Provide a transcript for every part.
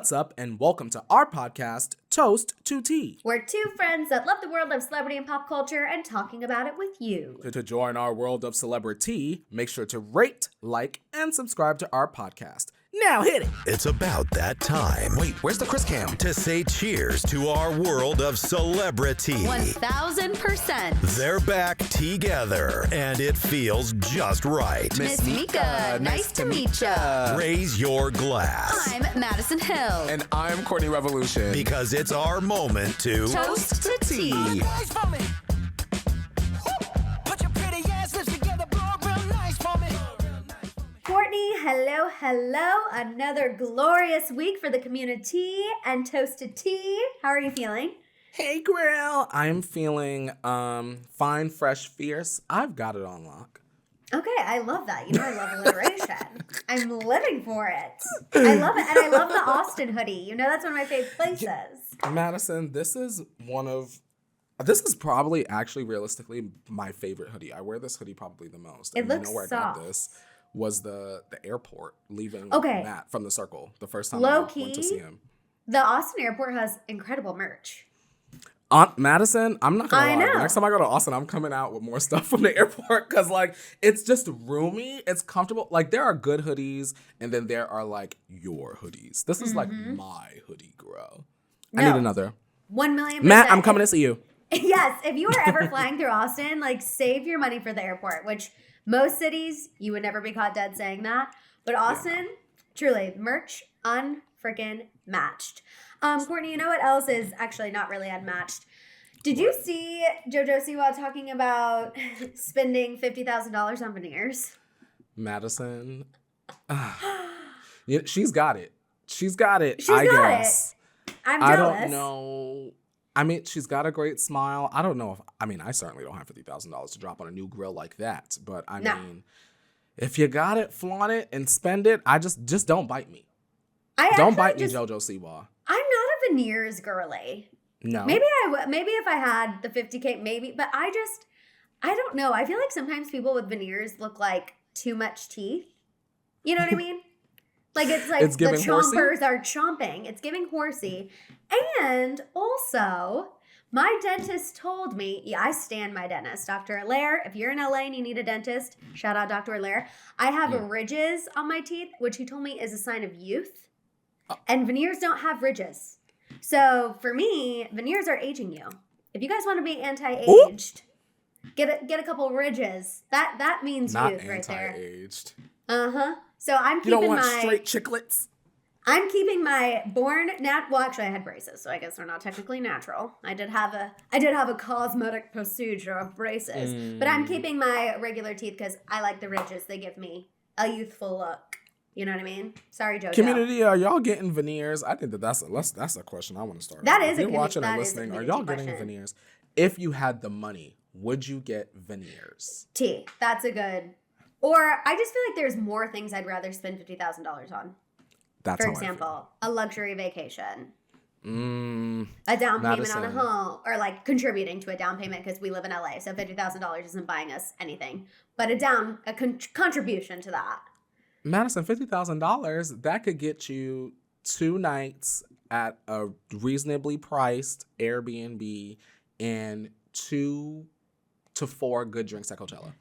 What's up, and welcome to our podcast, Toast to Tea. We're two friends that love the world of celebrity and pop culture and talking about it with you. To join our world of celebrity, make sure to rate, like, and subscribe to our podcast. Now hit it. It's about that time. Wait, where's the Chris Cam? To say cheers to our world of celebrity. 1000%. They're back together, and it feels just right. Miss Mika, nice to meet ya. Raise your glass. I'm Maddison Hill. And I'm Courtney Revolution. Because it's our moment to Toast to tea. Courtney, hello. Another glorious week for the community and Toast to Tea. How are you feeling? Hey, girl. I'm feeling fine, fresh, fierce. I've got it on lock. Okay, I love that. You know I love alliteration. I'm living for it. I love it. And I love the Austin hoodie. You know that's one of my favorite places. Madison, this is probably actually realistically my favorite hoodie. I wear this hoodie probably the most. It looks where soft. I got this was the airport leaving Matt from the Circle the first time I went to see him. The Austin airport has incredible merch. Madison, I'm not gonna lie. know. The next time I go to Austin, I'm coming out with more stuff from the airport because, it's just roomy. It's comfortable. There are good hoodies, and then there are, your hoodies. This is, my hoodie, girl. I need another. 1,000,000%. Matt, I'm coming to see you. Yes, if you are ever flying through Austin, save your money for the airport, which most cities, you would never be caught dead saying that. But Austin, truly, merch unfreaking matched. Courtney, you know what else is actually not really unmatched? Did you see JoJo Siwa talking about spending $50,000 on veneers? Madison, she's got it. She's got it, She's I got guess. It. I'm jealous. I don't know. I mean, she's got a great smile. I don't know I certainly don't have $50,000 to drop on a new grill like that. But I mean, if you got it, flaunt it and spend it. I just don't bite me. Don't bite me, JoJo Siwa. I'm not a veneers girly. No. Maybe if I had the 50K, maybe. But I don't know. I feel like sometimes people with veneers look like too much teeth. You know what I mean? It's the chompers are chomping. It's giving horsey. And also, my dentist told me, I stand my dentist, Dr. Allaire. If you're in LA and you need a dentist, shout out Dr. Allaire. I have ridges on my teeth, which he told me is a sign of youth. And veneers don't have ridges. So for me, veneers are aging you. If you guys want to be anti-aged, get a couple ridges. That means not youth right there. Anti-aged. Uh-huh. So I'm keeping You don't want straight chiclets? I'm keeping my well, actually I had braces, so I guess they're not technically natural. I did have a cosmetic procedure of braces. But I'm keeping my regular teeth because I like the ridges. They give me a youthful look. You know what I mean? Sorry, JoJo. Community, are y'all getting veneers? I think that's a question I want to start. That with. Is if a you're watching and that is a listening, are y'all getting question. veneers? If you had the money, would you get veneers? That's a good. Or I just feel like there's more things I'd rather spend $50,000 on. That's For example, a luxury vacation. A down payment Maddison. on a home, or contributing to a down payment because we live in LA, so $50,000 isn't buying us anything, but a contribution to that. Madison, $50,000, that could get you 2 nights at a reasonably priced Airbnb and 2 to 4 good drinks at Coachella.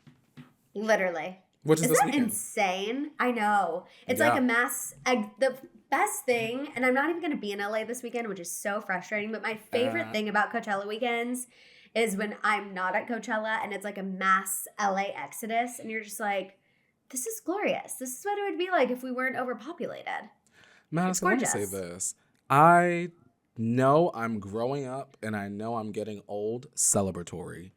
Literally. Which is Isn't this that weekend. insane? I know. It's like a mass. The best thing, and I'm not even going to be in LA this weekend, which is so frustrating, but my favorite thing about Coachella weekends is when I'm not at Coachella and it's like a mass LA exodus, and you're just like, this is glorious. This is what it would be like if we weren't overpopulated. Madison, let me say this. I know I'm growing up and I know I'm getting old celebratory.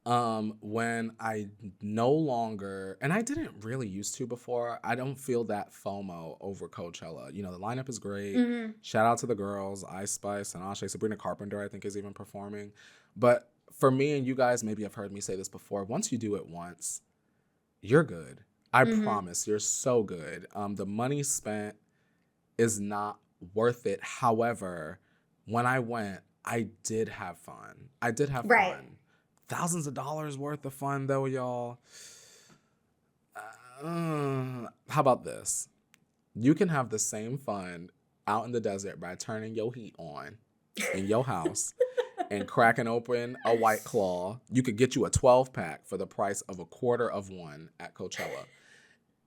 When I no longer, and I didn't really used to before, I don't feel that FOMO over Coachella. You know, the lineup is great. Mm-hmm. Shout out to the girls, Ice Spice and Ashe. Sabrina Carpenter, I think, is even performing. But for me, and you guys maybe have heard me say this before, once you do it once, you're good. I promise, you're so good. The money spent is not worth it. However, when I went, I did have fun. Right. Fun. Thousands of dollars worth of fun, though, y'all. How about this? You can have the same fun out in the desert by turning your heat on in your house and cracking open a White Claw. You could get you a 12-pack for the price of a quarter of one at Coachella.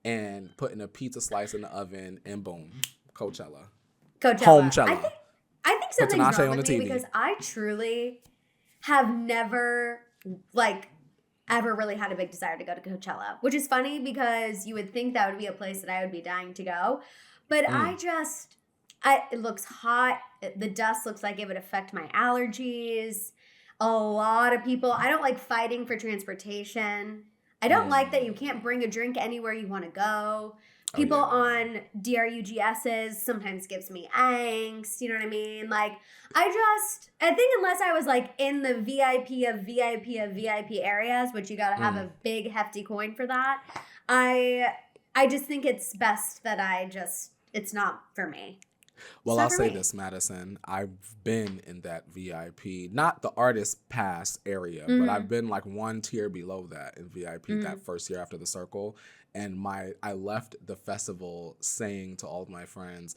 And putting a pizza slice in the oven, and boom, Coachella. Homechella. I think something's wrong with me because I truly have never, ever really had a big desire to go to Coachella, which is funny because you would think that would be a place that I would be dying to go. But it looks hot. The dust looks like it would affect my allergies. A lot of people, I don't like fighting for transportation. I don't like that you can't bring a drink anywhere you want to go. People on DRUGSs sometimes gives me angst. You know what I mean? I think unless I was in the VIP of VIP areas, which you got to have a big hefty coin for that, I just think it's best that it's not for me. Well, I'll say this, Maddison. I've been in that VIP, not the artist pass area, but I've been one tier below that in VIP that first year after the Circle. And I left the festival saying to all of my friends,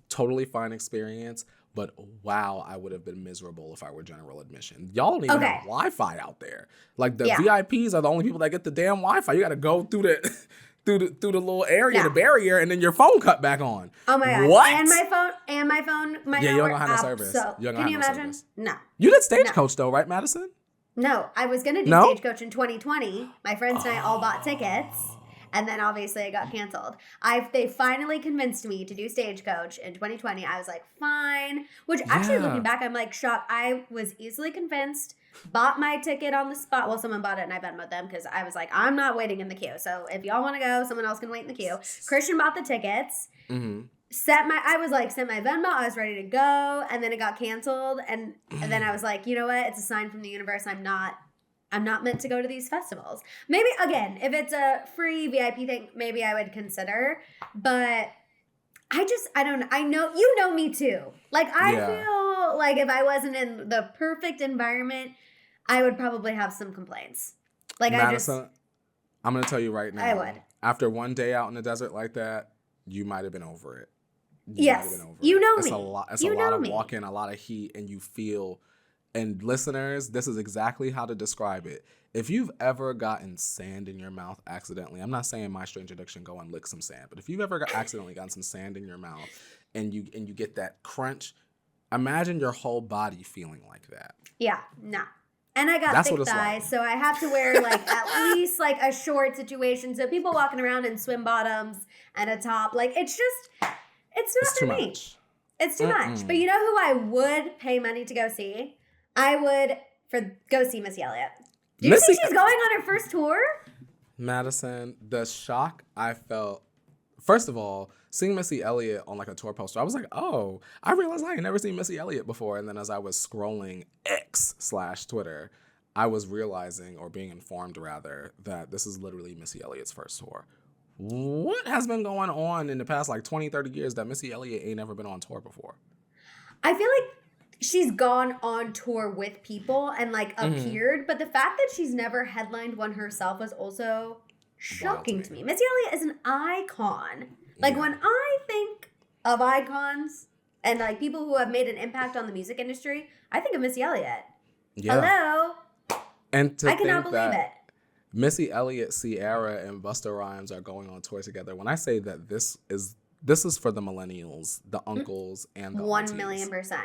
totally fine experience, but wow, I would have been miserable if I were general admission. Y'all don't even have Wi-Fi out there. VIPs are the only people that get the damn Wi-Fi. You got to go through the through the little area, the barrier, and then your phone cut back on. Oh my God. What? And my phone might you not don't work. know how to service. Can you imagine? Service. No. You did Stagecoach though, right, Maddison? No, I was going to do Stagecoach in 2020. My friends and I all bought tickets. And then obviously it got canceled. They finally convinced me to do Stagecoach in 2020. I was like, fine. Which actually looking back, I'm shocked. I was easily convinced. Bought my ticket on the spot. Well, someone bought it and I Venmoed them because I was like, I'm not waiting in the queue. So if y'all want to go, someone else can wait in the queue. Christian bought the tickets. Mm-hmm. Sent my Venmo. I was ready to go. And then it got canceled. And then I was like, you know what? It's a sign from the universe. I'm not meant to go to these festivals. Maybe, again, if it's a free VIP thing, maybe I would consider. But I don't know. I know, you know me too. I feel like if I wasn't in the perfect environment, I would probably have some complaints. Maddison, I'm going to tell you right now. I would. After one day out in the desert like that, you might have been over it. Yes. You know me. It's a lot of walking, a lot of heat, and you feel... And listeners, this is exactly how to describe it. If you've ever gotten sand in your mouth accidentally, I'm not saying My Strange Addiction, go and lick some sand, but if you've ever accidentally gotten some sand in your mouth and you get that crunch, imagine your whole body feeling like that. Yeah, no. And I got thick thighs, so I have to wear at least a short situation. So people walking around in swim bottoms and a top, it's not for me. It's too much. But you know who I would pay money to go see? I would go see Missy Elliott. Do you think she's going on her first tour? Maddison, the shock I felt, first of all, seeing Missy Elliott on a tour poster, I was like, oh, I realized I had never seen Missy Elliott before. And then as I was scrolling X/Twitter, I was realizing, or being informed rather, that this is literally Missy Elliott's first tour. What has been going on in the past 20, 30 years that Missy Elliott ain't never been on tour before? I feel like she's gone on tour with people and appeared, but the fact that she's never headlined one herself was also shocking to me. Missy Elliott is an icon. When I think of icons and people who have made an impact on the music industry, I think of Missy Elliott. Yeah. Hello. And I cannot believe it. Missy Elliott, Ciara, and Busta Rhymes are going on tour together. When I say that this is for the millennials, the uncles, and the 1,000,000%.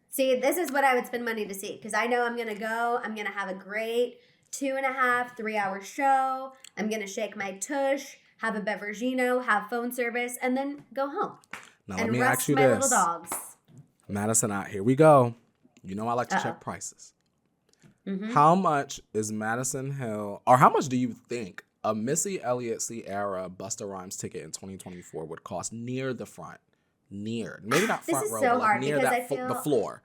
See, this is what I would spend money to see because I know I'm going to go. I'm going to have a great 2.5, 3-hour show. I'm going to shake my tush, have a beveragino, have phone service, and then go home. Now, let me ask you this. Little dogs. Madison, here we go. You know I like to check prices. Mm-hmm. How much is Madison Hill, or how much do you think a Missy Elliott, Ciara, Busta Rhymes ticket in 2024 would cost near the front? Maybe not front row, so but near that the floor.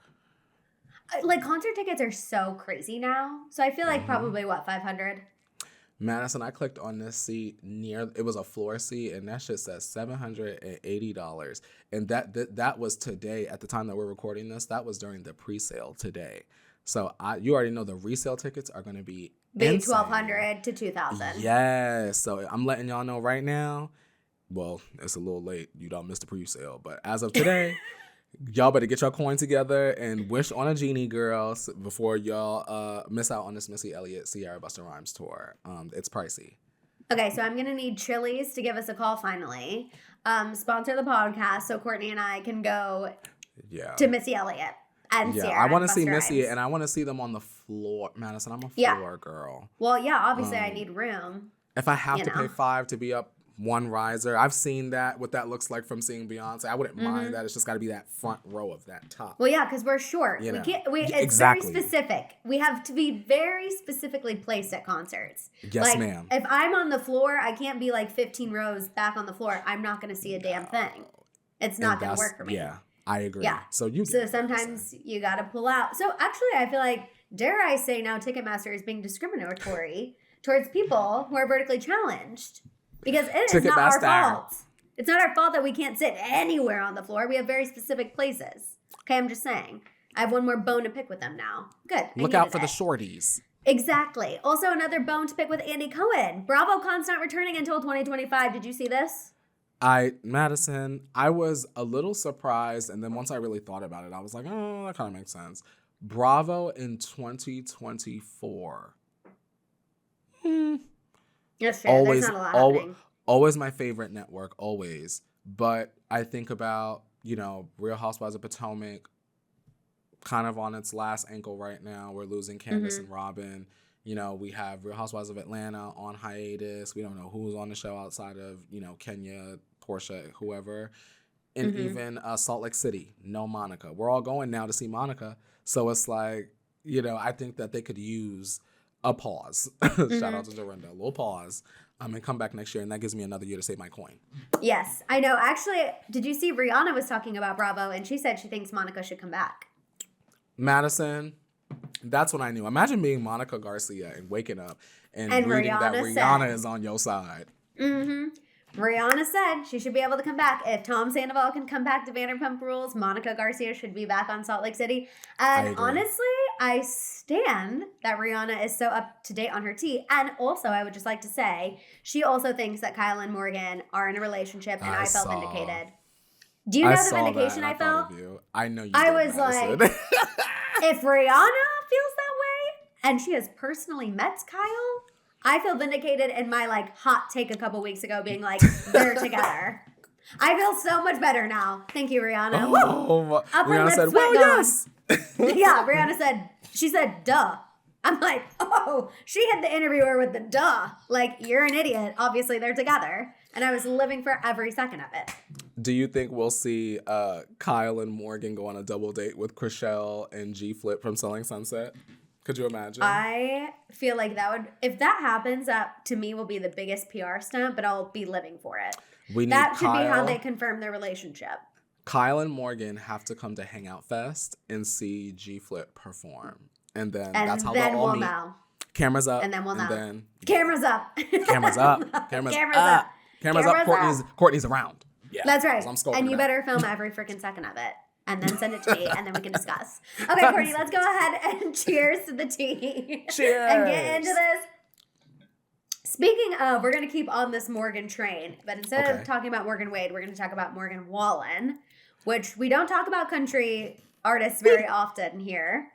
Concert tickets are so crazy now. So I feel probably $500. Maddison, I clicked on this seat it was a floor seat, and that shit says $780. And that was today, at the time that we're recording this, that was during the pre-sale today. So you already know the resale tickets are going to be $1,200 to $2,000. Yes. So I'm letting y'all know right now, well, it's a little late. You don't miss the pre-sale. But as of today, y'all better get your coin together and wish on a genie, girls, before y'all miss out on this Missy Elliott, Sierra Busta Rhymes tour. It's pricey. Okay, so I'm going to need Chili's to give us a call finally. Sponsor the podcast so Courtney and I can go to Missy Elliott and Sierra. I want to see Missy, and I want to see them on the floor. Madison, I'm a floor girl. Well, yeah, obviously I need room. If I have to pay $5 to be up one riser, I've seen that, what that looks like from seeing Beyonce. I wouldn't mind that. It's just got to be that front row of that top. Well, yeah, because we're short. You know? It's very specific. We have to be very specifically placed at concerts. Yes, ma'am. If I'm on the floor, I can't be like 15 rows back on the floor. I'm not going to see a damn thing. It's not going to work for me. Yeah, I agree. Yeah. So sometimes you got to pull out. So actually, I feel like, dare I say now, Ticketmaster is being discriminatory towards people who are vertically challenged. Because it is not our fault. It's not our fault that we can't sit anywhere on the floor. We have very specific places. Okay, I'm just saying. I have one more bone to pick with them now. Good. Look out for the shorties. Exactly. Also, another bone to pick with Andy Cohen. BravoCon's not returning until 2025. Did you see this? Madison, I was a little surprised, and then once I really thought about it, I was like, oh, that kind of makes sense. Bravo in 2024. Yes, sure. There's not a lot happening. Always my favorite network, always. But I think about, Real Housewives of Potomac, kind of on its last ankle right now. We're losing Candace and Robin. We have Real Housewives of Atlanta on hiatus. We don't know who's on the show outside of, Kenya, Portia, whoever. And even Salt Lake City, no Monica. We're all going now to see Monica. So it's like, I think that they could use a pause. Shout out to Dorinda. A little pause. And come back next year, and that gives me another year to save my coin. Yes, I know. Actually, did you see Rihanna was talking about Bravo, and she said she thinks Monica should come back. Madison, that's what I knew. Imagine being Monica Garcia and waking up and reading that Rihanna is on your side. Rihanna said she should be able to come back. If Tom Sandoval can come back to Vanderpump Rules, Monica Garcia should be back on Salt Lake City. And honestly, I stand that Rihanna is so up to date on her tea. And also, I would just like to say, she also thinks that Kyle and Morgan are in a realitionship, and I felt vindicated. Do you know the vindication I felt? I know you I was like, if Rihanna feels that way, and she has personally met Kyle, I feel vindicated in my hot take a couple weeks ago being like, they're together. I feel so much better now. Thank you, Rihanna. Rihanna said, well, yes. Yeah, Rihanna said, she said, duh. I'm like, oh, she hit the interviewer with the duh. You're an idiot. Obviously, they're together. And I was living for every second of it. Do you think we'll see Kyle and Morgan go on a double date with Chrishell and G-Flip from Selling Sunset? Could you imagine? I feel like that would, if that happens, that to me will be the biggest PR stunt, but I'll be living for it. That should be how they confirm their relationship. Kyle and Morgan have to come to Hangout Fest and see G-Flip perform. And then that's how they'll all meet. Know. Cameras up. And then we'll know. Then, Cameras up. Cameras up. Cameras up. Cameras up. Courtney's around. Yeah. That's right. And you better film every freaking second of it. And then send it to me, and then we can discuss. Okay, Courtney, let's go ahead and cheers to the tea. Cheers. And get into this. Speaking of, we're going to keep on this Morgan train. But instead of talking about Morgan Wade, we're going to talk about Morgan Wallen, which we don't talk about country artists very often here.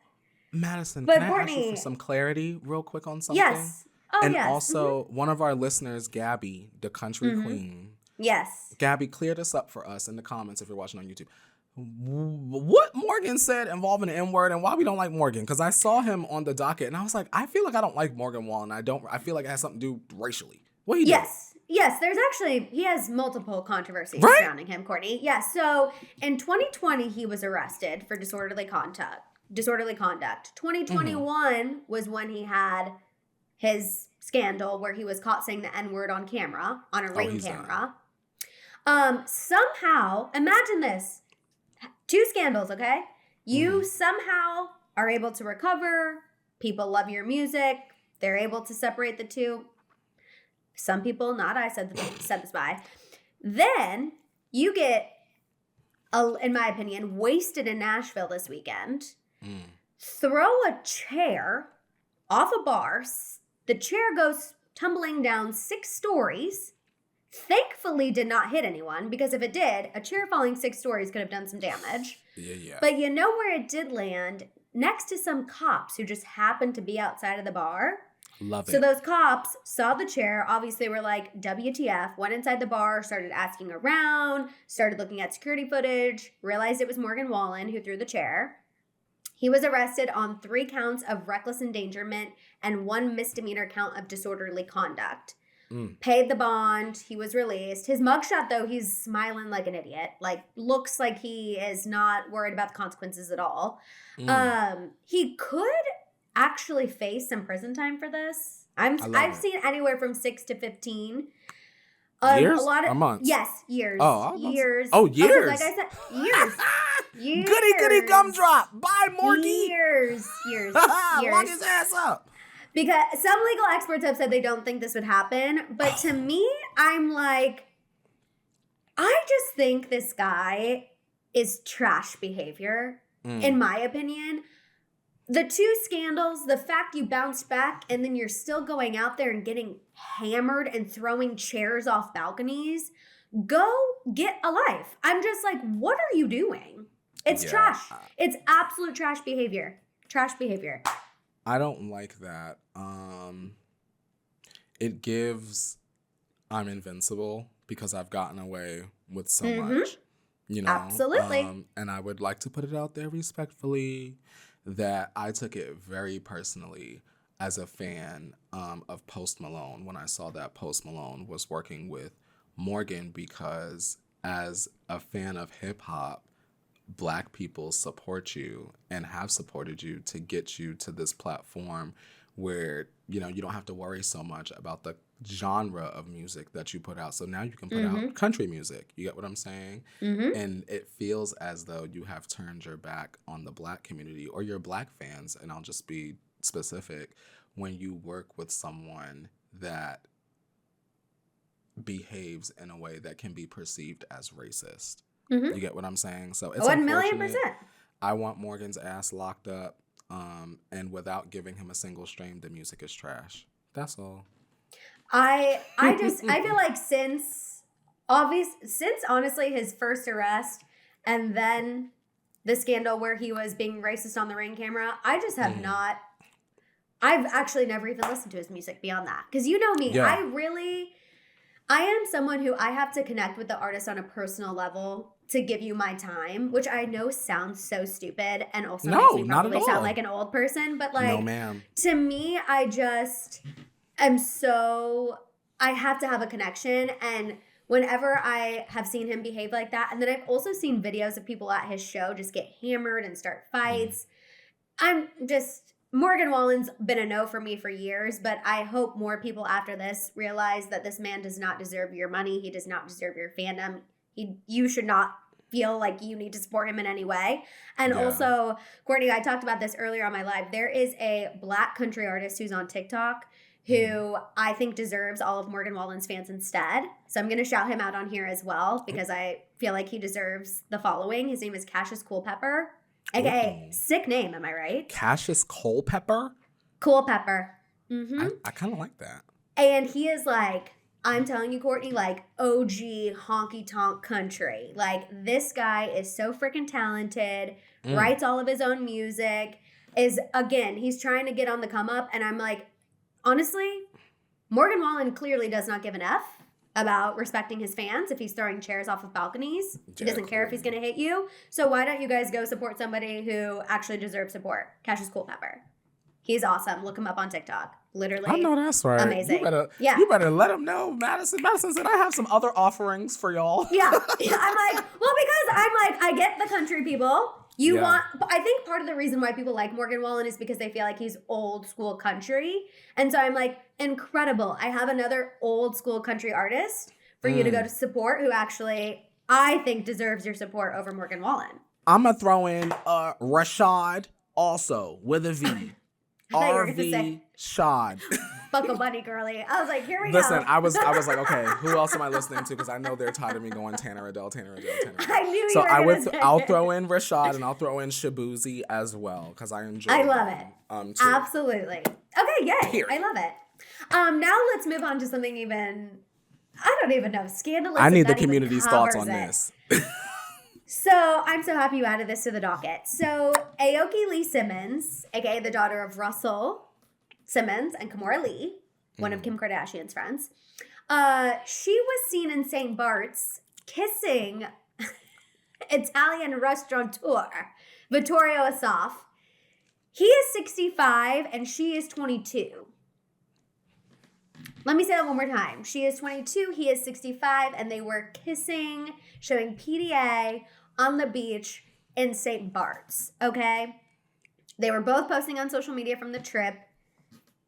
Madison, can I ask you for some clarity real quick on something? Yes. Oh, and yes. Also, one of our listeners, Gabby, the country queen. Yes. Gabby, clear this up for us in the comments if you're watching on YouTube. What Morgan said involving the N-word and why we don't like Morgan, because I saw him on the docket and I was like, I feel like I don't like Morgan Wallen. I feel like it has something to do racially. What he did? Yes, there's actually, he has multiple controversies surrounding him, Courtney. Yes, so in 2020 he was arrested for disorderly conduct. 2021 was when he had his scandal where he was caught saying the N-word on camera, on a ring camera. Somehow, imagine this. 2 scandals, okay? You somehow are able to recover. People love your music. They're able to separate the two. Some people not. I said this by. Then you get, in my opinion, wasted in Nashville this weekend. Throw a chair off a bar. The chair goes tumbling down 6 stories. Thankfully did not hit anyone, because if it did, a chair falling 6 stories could have done some damage. Yeah. But you know where it did land? Next to some cops who just happened to be outside of the bar. Love it. So those cops saw the chair, obviously were like, WTF, went inside the bar, started asking around, started looking at security footage, realized it was Morgan Wallen who threw the chair. He was arrested on 3 counts of reckless endangerment and 1 misdemeanor count of disorderly conduct. Paid the bond. He was released. His mugshot, though, he's smiling like an idiot. Like, looks like he is not worried about the consequences at all. He could actually face some prison time for this. I've seen anywhere from 6 to 15. Years? A lot of or months? Yes, years. Oh, years. Oh, years. Like I said, years. Years. Goody gumdrop. Bye, Morgie. Years. Lock his ass up. Because some legal experts have said they don't think this would happen. But to me, I'm like, I just think this guy is trash behavior, in my opinion. The 2 scandals, the fact you bounced back and then you're still going out there and getting hammered and throwing chairs off balconies, go get a life. I'm just like, what are you doing? It's trash. It's absolute trash behavior. Trash behavior. I don't like that. It gives I'm invincible because I've gotten away with so much. You know? Absolutely. And I would like to put it out there respectfully that I took it very personally as a fan of Post Malone when I saw that Post Malone was working with Morgan, because as a fan of hip hop, Black people support you and have supported you to get you to this platform where, you know, you don't have to worry so much about the genre of music that you put out. So now you can put out country music. You get what I'm saying? And it feels as though you have turned your back on the Black community or your Black fans. And I'll just be specific. When you work with someone that behaves in a way that can be perceived as racist. You get what I'm saying? So it's 1,000,000%. I want Morgan's ass locked up, and without giving him a single stream, the music is trash. That's all. I feel like since honestly his first arrest and then the scandal where he was being racist on the Ring camera, I just have not. I've actually never even listened to his music beyond that, because you know me, Yeah. I am someone who I have to connect with the artist on a personal level to give you my time, which I know sounds so stupid and also makes me probably sound like an old person. But like, no, ma'am. To me, I just am I have to have a connection. And whenever I have seen him behave like that, and then I've also seen videos of people at his show just get hammered and start fights. Morgan Wallen's been a no for me for years, but I hope more people after this realize that this man does not deserve your money. He does not deserve your fandom. You should not feel like you need to support him in any way. And also, Courtney, I talked about this earlier on my live. There is a Black country artist who's on TikTok who I think deserves all of Morgan Wallen's fans instead. So I'm going to shout him out on here as well, because I feel like he deserves the following. His name is Cassius Culpepper. Okay, sick name, am I right? Cassius Culpepper? Culpepper. I kind of like that. And he is like, I'm telling you, Courtney, like OG honky tonk country. Like, this guy is so freaking talented, writes all of his own music, he's trying to get on the come up. And I'm like, honestly, Morgan Wallen clearly does not give an F about respecting his fans if he's throwing chairs off of balconies. He doesn't care if he's going to hit you. So why don't you guys go support somebody who actually deserves support? Cassius Culpepper. He's awesome. Look him up on TikTok. Literally. I know that's right. Amazing. You better let him know, Maddison. Maddison said, I have some other offerings for y'all. Yeah. I'm like, well, because I get the country people. I think part of the reason why people like Morgan Wallen is because they feel like he's old school country. And so I'm like, incredible. I have another old school country artist for you to go to support who actually I think deserves your support over Morgan Wallen. I'm going to throw in Rashad also with a V. RV Shad. Buckle Bunny girly. I was like, here we go. Listen, I was like, okay, who else am I listening to? Because I know they're tired of me going Tanner Adele. I knew you were going to say I'll throw in Rashad and I'll throw in Shabuzi as well, because I enjoy I love it. Too. Absolutely. Okay, yay. Period. I love it. Now let's move on to something even I don't even know. Scandalous. I need the community's thoughts on this. So I'm so happy you added this to the docket. So Aoki Lee Simmons, aka the daughter of Russell Simmons and Kimora Lee, one of Kim Kardashian's friends, she was seen in St. Bart's kissing Italian restaurateur Vittorio Asaf. He is 65 and she is 22. Let me say that one more time. She is 22, he is 65, and they were kissing, showing PDA on the beach in St. Bart's, okay? They were both posting on social media from the trip.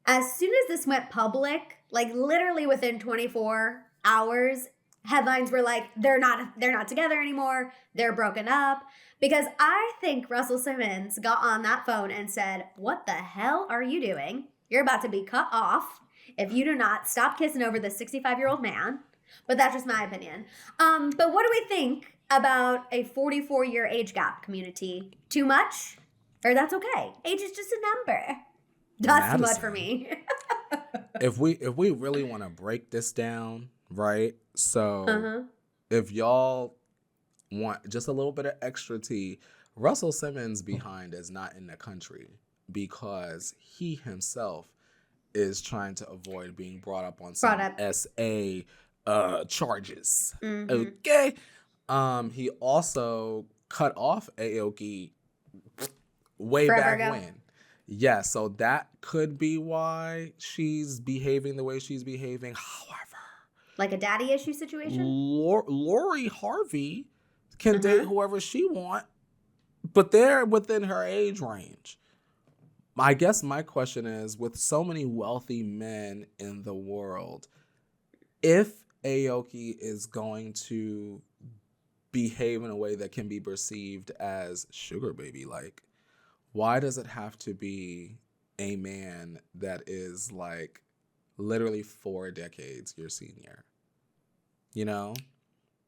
As soon as this went public, like literally within 24 hours, headlines were like, they're not together anymore, they're broken up. Because I think Russell Simmons got on that phone and said, what the hell are you doing? You're about to be cut off if you do not stop kissing over this 65-year-old man. But that's just my opinion. But what do we think about a 44-year age gap, community? Too much? Or that's okay? Age is just a number. That's too much for me. if we really want to break this down, right? So if y'all want just a little bit of extra tea, Russell Simmons behind is not in the country because he himself is trying to avoid being brought up on some SA charges. Okay. He also cut off Aoki way back when. Yeah, so that could be why she's behaving the way she's behaving. However, like a daddy issue situation? Lori Harvey can date whoever she want, but they're within her age range. I guess my question is, with so many wealthy men in the world, if Aoki is going to behave in a way that can be perceived as sugar baby-like, why does it have to be a man that is like literally 4 decades your senior? You know?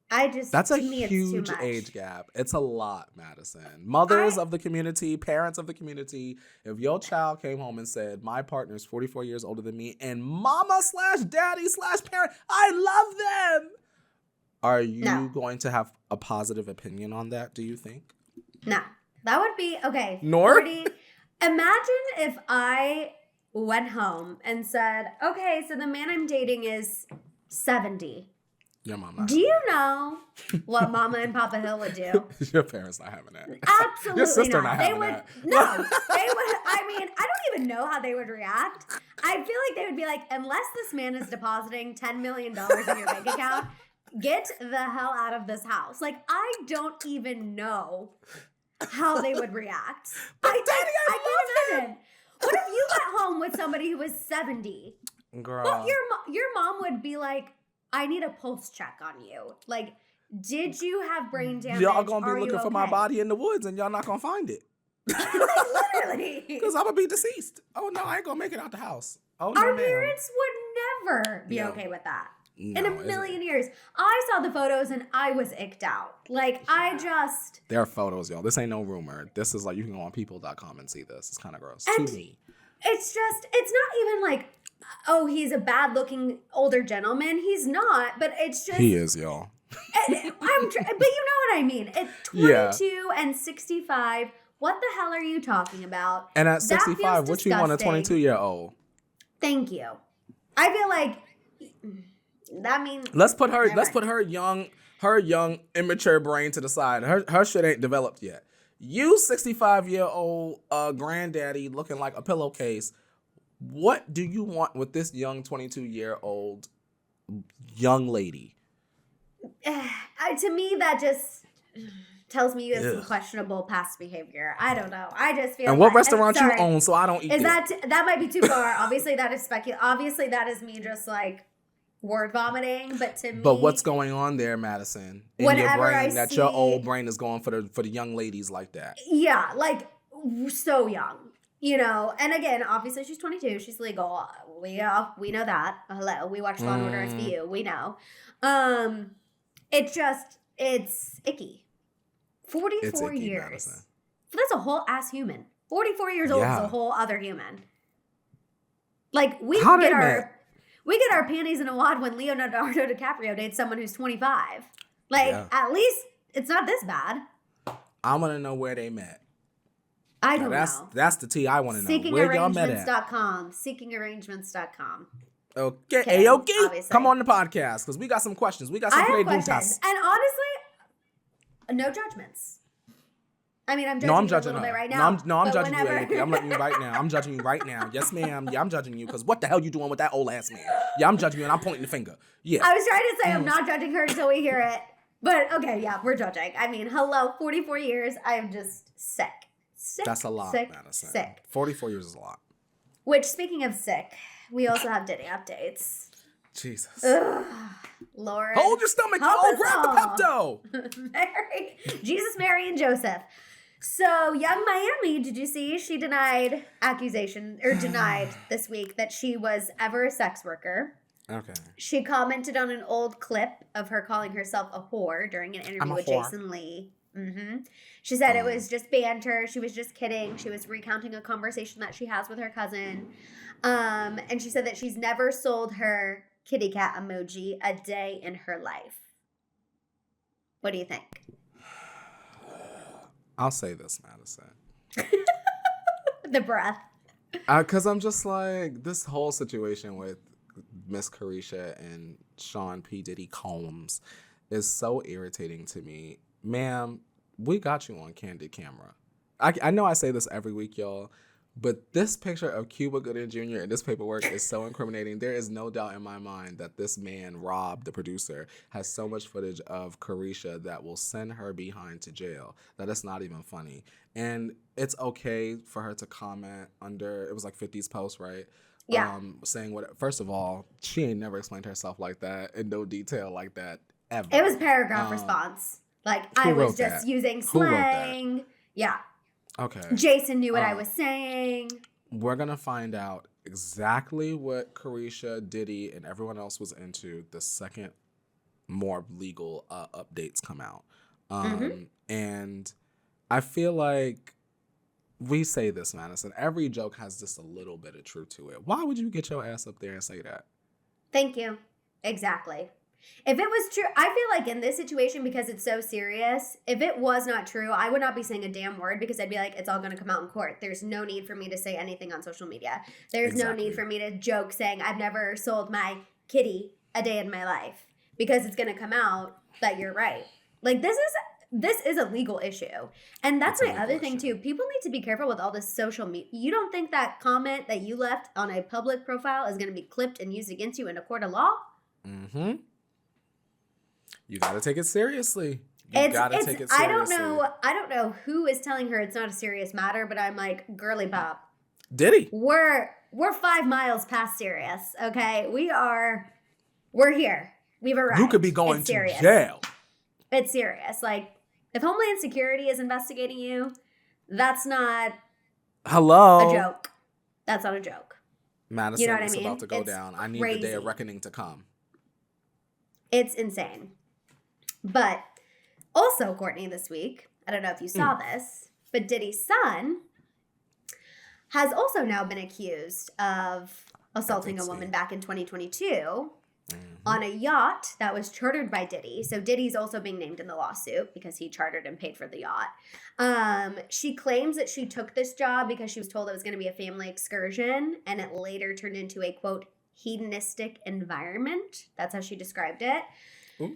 That's a huge age gap. It's a lot, Maddison. Mothers of the community, parents of the community, if your child came home and said, my partner's 44 years older than me and mama/daddy/parent, I love them. Are you going to have a positive opinion on that, do you think? No. That would be, okay. Nor? Imagine if I went home and said, okay, so the man I'm dating is 70. Your mama. Do you know what Mama and Papa Hill would do? Your parents not having that. Absolutely Your sister not. not having that. No, they would. I mean, I don't even know how they would react. I feel like they would be like, unless this man is depositing $10 million in your bank account, get the hell out of this house. Like, I don't even know how they would react. But Daddy, I can't imagine. What if you went home with somebody who was 70? Girl. Well, your mom would be like, I need a pulse check on you. Like, did you have brain damage? Y'all gonna be looking for my body in the woods and y'all not gonna find it. Literally. Because I'm gonna be deceased. Oh no, I ain't gonna make it out the house. Oh no, Our parents would never be okay with that. No, in a million years. I saw the photos and I was icked out. Like, There are photos, y'all. This ain't no rumor. This is like, you can go on people.com and see this. It's kind of gross. And to me. It's not even like, oh, he's a bad-looking older gentleman. He's not, but it's just... He is, y'all. But you know what I mean. At 22 and 65, what the hell are you talking about? And at 65, what you want a 22-year-old? Thank you. I feel like... That means let's put her young immature brain to the side. Her shit ain't developed yet. You 65-year-old granddaddy looking like a pillowcase. What do you want with this young 22-year-old young lady? To me, that just tells me you have some questionable past behavior. I don't know. I just feel. And what restaurant you own, so I don't eat. That might be too far? Obviously, that is Obviously, that is me just like word vomiting. But to me, what's going on there, Maddison? In your brain, your old brain is going for the young ladies like that. Yeah, like so young. You know, and again, obviously she's 22. She's legal. We know that. Hello, we watch Law and Order SVU. We know. It's icky. 44 icky, years. Maddison. That's a whole ass human. 44 years old is a whole other human. Like we We get our panties in a wad when Leonardo DiCaprio dates someone who's 25. Like, at least it's not this bad. I want to know where they met. I don't know. That's the tea I want to know. Where y'all met at? Seekingarrangements.com. Okay. Kidding, Hey, okay. obviously. Come on the podcast because we got some questions. We got some questions. preguntas. And honestly, no judgments. I mean, I'm judging you a little bit right now. I'm judging you, AOK. I'm letting you right now. I'm judging you right now. Yes, ma'am. Yeah, I'm judging you because what the hell you doing with that old ass man? Yeah, I'm judging you and I'm pointing the finger. Yeah. I was trying to say I'm not judging her until we hear it. But okay, yeah, we're judging. I mean, hello, 44 years. I'm just sick. That's a lot, Maddison. Sick. 44 years is a lot. Which, speaking of sick, we also have Diddy updates. Jesus. Ugh, Lord. Hold your stomach. Grab the Pepto. Jesus, Mary, and Joseph. So, Young Miami, did you see? She denied this week that she was ever a sex worker. Okay. She commented on an old clip of her calling herself a whore during an interview with Jason Lee. Mm-hmm. She said it was just banter. She was just kidding. She was recounting a conversation that she has with her cousin. And she said that she's never sold her kitty cat emoji a day in her life. What do you think? I'll say this, Maddison. The breath. Because I'm just like, this whole situation with Miss Carisha and Sean P. Diddy Combs is so irritating to me. Ma'am, we got you on candid camera. I know I say this every week, y'all, but this picture of Cuba Gooding Jr. and this paperwork is so incriminating. There is no doubt in my mind that this man, Rob, the producer, has so much footage of Carisha that will send her behind to jail that it's not even funny. And it's okay for her to comment under, it was like 50's post, right? Yeah. Saying what, first of all, she ain't never explained herself like that in no detail like that ever. It was paragraph response. Like, I was just using slang. Yeah. Okay. Jason knew what I was saying. We're going to find out exactly what Carisha, Diddy, and everyone else was into the second more legal updates come out. And I feel like we say this, Maddison. Every joke has just a little bit of truth to it. Why would you get your ass up there and say that? Thank you. Exactly. If it was true, I feel like in this situation, because it's so serious, if it was not true, I would not be saying a damn word because I'd be like, it's all going to come out in court. There's no need for me to say anything on social media. There's no need for me to joke saying I've never sold my kitty a day in my life because it's going to come out that you're right. Like, this is a legal issue. And that's my other thing too. People need to be careful with all this social media. You don't think that comment that you left on a public profile is going to be clipped and used against you in a court of law? Mm-hmm. You got to take it seriously. You got to take it seriously. I don't know who is telling her it's not a serious matter, but I'm like, girly pop. Diddy. We're 5 miles past serious, okay? We're here. We've arrived. You could be going to jail. It's serious. Like, if Homeland Security is investigating you, that's not a joke. That's not a joke. Maddison, you know what it's I mean? about to go down. I need the day of reckoning to come. It's insane. But also, Courtney, this week, I don't know if you saw this, but Diddy's son has also now been accused of assaulting a woman back in 2022 on a yacht that was chartered by Diddy. So Diddy's also being named in the lawsuit because he chartered and paid for the yacht. She claims that she took this job because she was told it was going to be a family excursion, and it later turned into a, quote, hedonistic environment. That's how she described it. Ooh.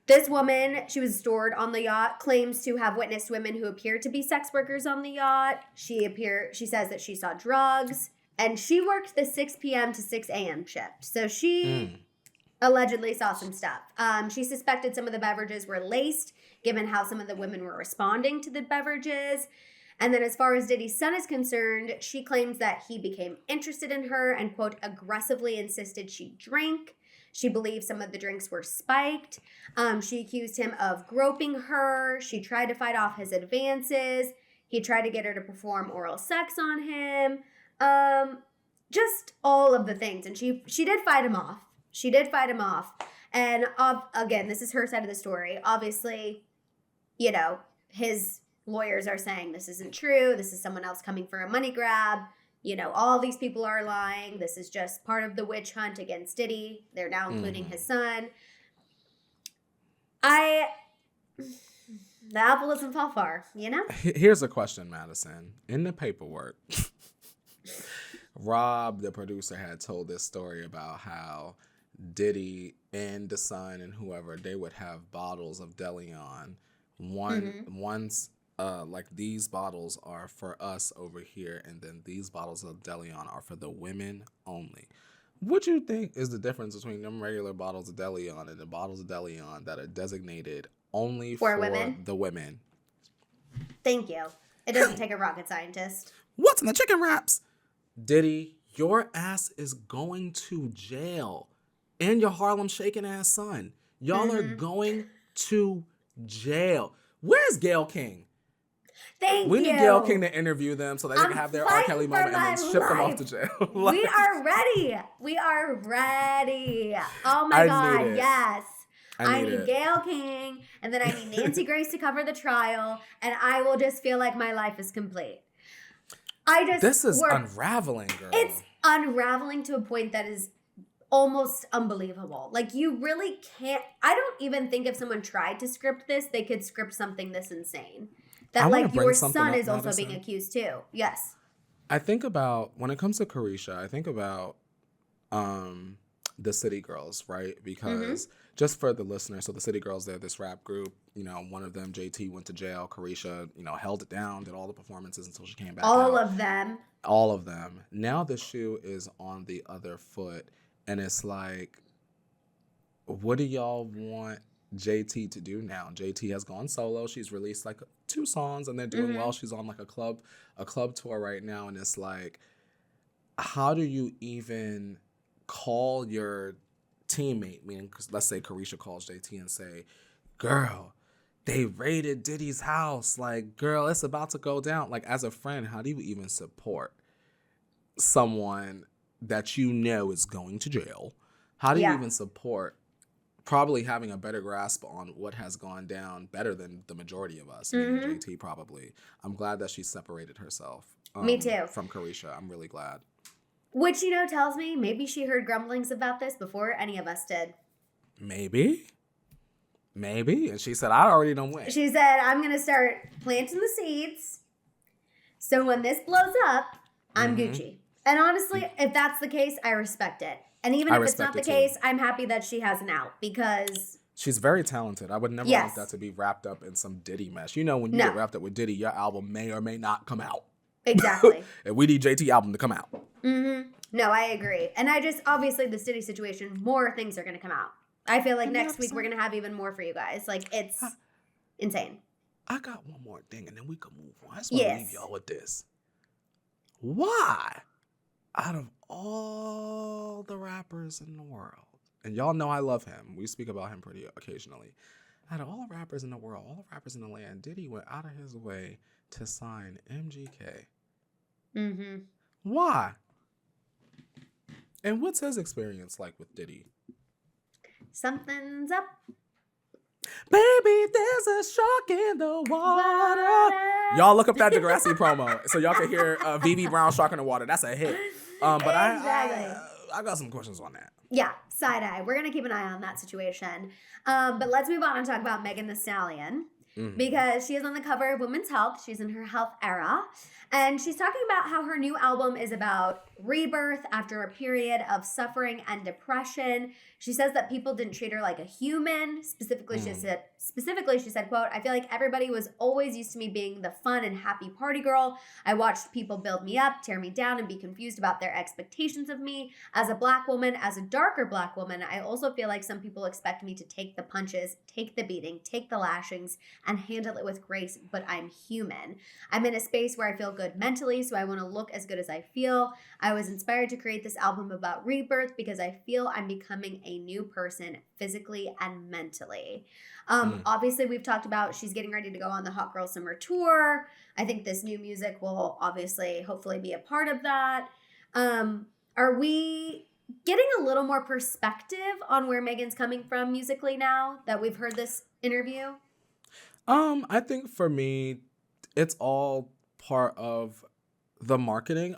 This woman, she was stored on the yacht, claims to have witnessed women who appeared to be sex workers on the yacht. She says that she saw drugs, and she worked the 6 p.m. to 6 a.m. shift. So she allegedly saw some stuff. She suspected some of the beverages were laced, given how some of the women were responding to the beverages. And then as far as Diddy's son is concerned, she claims that he became interested in her and, quote, aggressively insisted she drink. She believes some of the drinks were spiked. She accused him of groping her. She tried to fight off his advances. He tried to get her to perform oral sex on him. Just all of the things. And she did fight him off. She did fight him off. And again, this is her side of the story. Obviously, you know, his lawyers are saying this isn't true. This is someone else coming for a money grab. all these people are lying. This is just part of the witch hunt against Diddy. They're now including his son. The apple doesn't fall far, Here's a question, Maddison. In the paperwork, Rob, the producer, had told this story about how Diddy and the son and whoever, they would have bottles of Deleon. One's like these bottles are for us over here, and then these bottles of Deleon are for the women only. What do you think is the difference between them regular bottles of Deleon and the bottles of Deleon that are designated only for women? The women? Thank you. It doesn't take a rocket scientist. What's in the chicken wraps? Diddy, your ass is going to jail. And your Harlem shaking ass son. Y'all are going to jail. Where's Gayle King? We need Gayle King to interview them so they can have their R. Kelly moment and then ship them off to jail. We are ready. We are ready. Oh my God, yes. I need Gayle King, and then I need Nancy Grace to cover the trial, and I will just feel like my life is complete. This is unraveling, girl. It's unraveling to a point that is almost unbelievable. Like, you really can't. I don't even think if someone tried to script this, they could script something this insane. That, like, your son is also being accused too. Yes. I think about, when it comes to Carisha, I think about the City Girls, right? Because just for the listeners, so the City Girls, they're this rap group. One of them, JT, went to jail. Carisha, held it down, did all the performances until she came back out. All of them. Now the shoe is on the other foot. And it's like, what do y'all want JT to do now? JT has gone solo. She's released like 2 songs and they're doing well. She's on like a club tour right now. And it's like, how do you even call your teammate? Meaning, let's say Carisha calls JT and say, girl, they raided Diddy's house. Like, girl, it's about to go down. Like, as a friend, how do you even support someone that is going to jail? How do you even support probably having a better grasp on what has gone down better than the majority of us, meaning JT probably. I'm glad that she separated herself. Me too. From Carisha. I'm really glad. Which, tells me maybe she heard grumblings about this before any of us did. Maybe. And she said, I already don't win. She said, I'm going to start planting the seeds. So when this blows up, I'm Gucci. And honestly, if that's the case, I respect it. And even if it's not the case, I'm happy that she has an out because she's very talented. I would never want that to be wrapped up in some Diddy mess. When you get wrapped up with Diddy, your album may or may not come out. Exactly. And we need JT album to come out. No, I agree. And obviously this Diddy situation, more things are going to come out. I feel like next week we're going to have even more for you guys. Like, it's insane. I got one more thing and then we can move on. I just want to leave y'all with this. Why? Out of all the rappers in the world, and y'all know I love him. We speak about him pretty occasionally. Out of all the rappers in the world, all the rappers in the land, Diddy went out of his way to sign MGK. Why? And what's his experience like with Diddy? Something's up. Baby, there's a shark in the water. Y'all look up that Degrassi promo so y'all can hear VV Brown, Shark in the Water. That's a hit. But exactly. I got some questions on that. Yeah, side eye. We're going to keep an eye on that situation. But let's move on and talk about Megan Thee Stallion. Because she is on the cover of Women's Health. She's in her health era. And she's talking about how her new album is about rebirth after a period of suffering and depression. She says that people didn't treat her like a human. Specifically, she said, quote, I feel like everybody was always used to me being the fun and happy party girl. I watched people build me up, tear me down, and be confused about their expectations of me. As a black woman, as a darker black woman, I also feel like some people expect me to take the punches, take the beating, take the lashings, and handle it with grace, but I'm human. I'm in a space where I feel good mentally, so I want to look as good as I feel. I was inspired to create this album about rebirth because I feel I'm becoming a new person physically and mentally. Obviously, we've talked about she's getting ready to go on the Hot Girl Summer Tour. I think this new music will obviously, hopefully be a part of that. Are we getting a little more perspective on where Megan's coming from musically now that we've heard this interview? I think for me, it's all part of the marketing,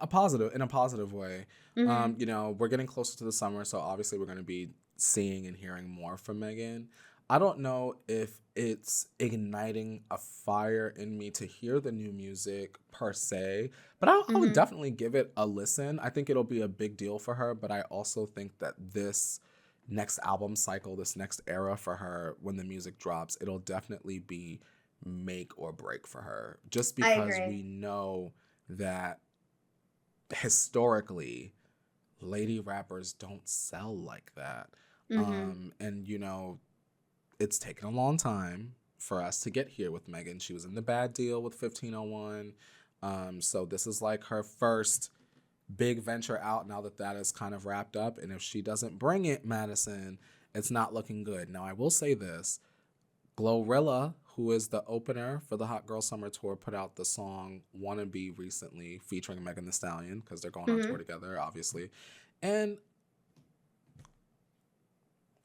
in a positive way. You know, we're getting closer to the summer, so obviously we're going to be seeing and hearing more from Megan. I don't know if it's igniting a fire in me to hear the new music per se, but I'll definitely give it a listen. I think it'll be a big deal for her, but I also think that this next album cycle, this next era for her, when the music drops, it'll definitely be make or break for her. Just because we know that historically, lady rappers don't sell like that. And, you know, it's taken a long time for us to get here with Megan. She was in the bad deal with 1501. So this is like her first big venture out now that that is kind of wrapped up. And if she doesn't bring it, Maddison, it's not looking good. Now, I will say this. Glorilla, who is the opener for the Hot Girl Summer Tour, put out the song Wannabe recently featuring Megan Thee Stallion because they're going on tour together, obviously. And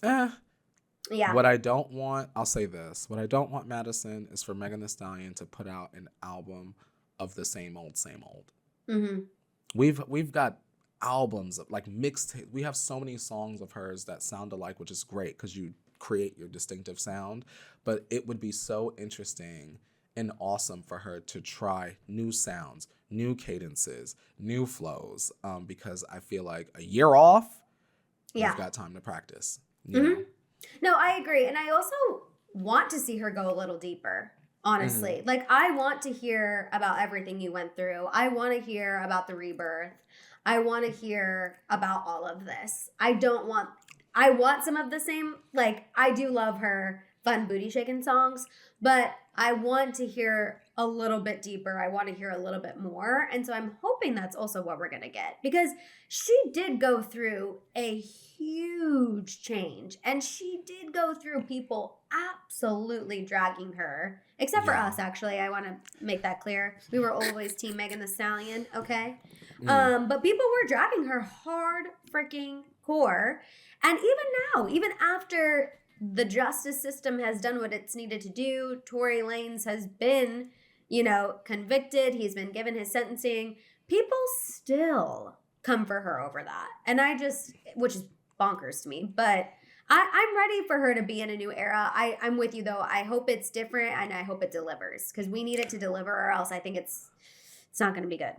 what I don't want, I'll say this. What I don't want, Maddison, is for Megan Thee Stallion to put out an album of the same old, same old. We've got albums of like mixtape. We have so many songs of hers that sound alike, which is great because you create your distinctive sound. But it would be so interesting and awesome for her to try new sounds, new cadences, new flows. Because I feel like a year off, we've got time to practice. You know? No, I agree. And I also want to see her go a little deeper, honestly. Like, I want to hear about everything you went through. I want to hear about the rebirth. I want to hear about all of this. I want some of the same, like, I do love her fun booty shaking songs, but I want to hear a little bit deeper. I want to hear a little bit more. And so I'm hoping that's also what we're going to get, because she did go through a huge change, and she did go through people absolutely dragging her, except for us, actually. I want to make that clear. We were always team Megan Thee Stallion, okay? But people were dragging her hard freaking core. And even now, even after the justice system has done what it's needed to do, Tory Lanez has been, you know, convicted. He's been given his sentencing. People still come for her over that. And which is bonkers to me, but I'm ready for her to be in a new era. I'm with you though. I hope it's different, and I hope it delivers, because we need it to deliver, or else I think it's not going to be good.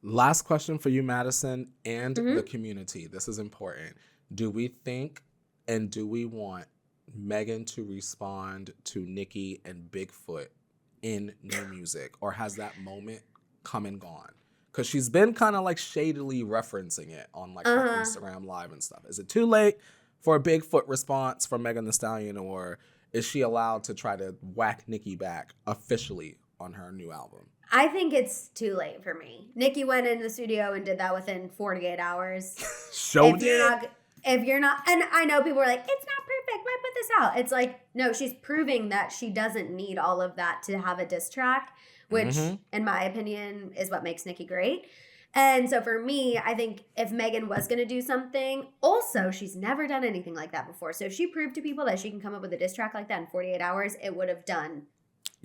Last question for you, Maddison, and the community. This is important. Do we think and do we want Megan to respond to Nicki and Bigfoot in new music, or has that moment come and gone? Because she's been kind of like shadily referencing it on like her Instagram Live and stuff. Is it too late for a Bigfoot response from Megan Thee Stallion, or is she allowed to try to whack Nicki back officially on her new album? I think it's too late for me. Nicki went in the studio and did that within 48 hours. If you're not, and I know people are like, it's not perfect, why put this out? It's like, no, she's proving that she doesn't need all of that to have a diss track, which, in my opinion, is what makes Nicki great. And so for me, I think if Megan was going to do something, also, she's never done anything like that before. So if she proved to people that she can come up with a diss track like that in 48 hours, it would have done,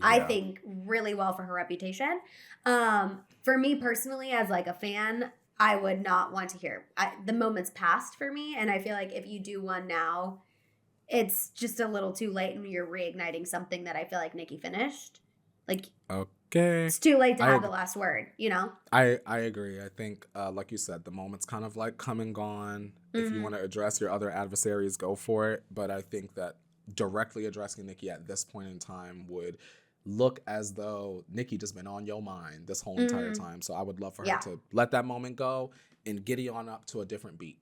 I think, really well for her reputation. For me personally, as like a fan, I would not want to hear. The moment's passed for me, and I feel like if you do one now, it's just a little too late, and you're reigniting something that I feel like Nicki finished. Like, it's too late to have the last word, you know? I agree. I think, like you said, the moment's kind of like come and gone. If you want to address your other adversaries, go for it. But I think that directly addressing Nicki at this point in time would look as though Nicki just been on your mind this whole entire time. So I would love for her to let that moment go and giddy on up to a different beat.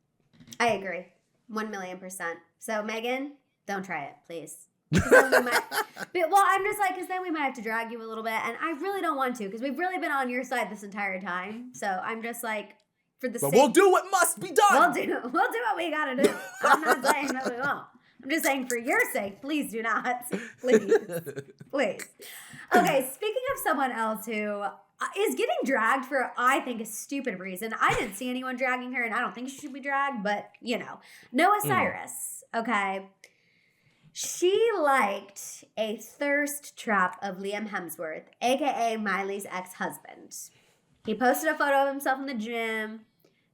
I agree. 1,000,000%. So Megan, don't try it, please. I'm just like, because then we might have to drag you a little bit, and I really don't want to, because we've really been on your side this entire time. So I'm just like, we'll do what must be done. We'll do what we gotta do. I'm not saying that we won't. I'm just saying, for your sake, please do not. Please. Okay, speaking of someone else who is getting dragged for, I think, a stupid reason. I didn't see anyone dragging her, and I don't think she should be dragged, but, you know. Noah Cyrus, okay? She liked a thirst trap of Liam Hemsworth, a.k.a. Miley's ex-husband. He posted a photo of himself in the gym.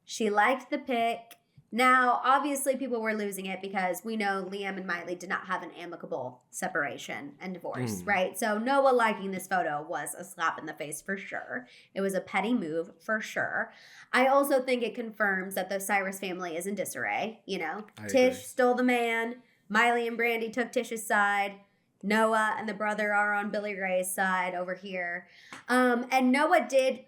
She liked the pic. Now, obviously, people were losing it because we know Liam and Miley did not have an amicable separation and divorce, right? So Noah liking this photo was a slap in the face for sure. It was a petty move for sure. I also think it confirms that the Cyrus family is in disarray. You know, Tish stole the man. Miley and Brandy took Tish's side. Noah and the brother are on Billy Ray's side over here. And Noah did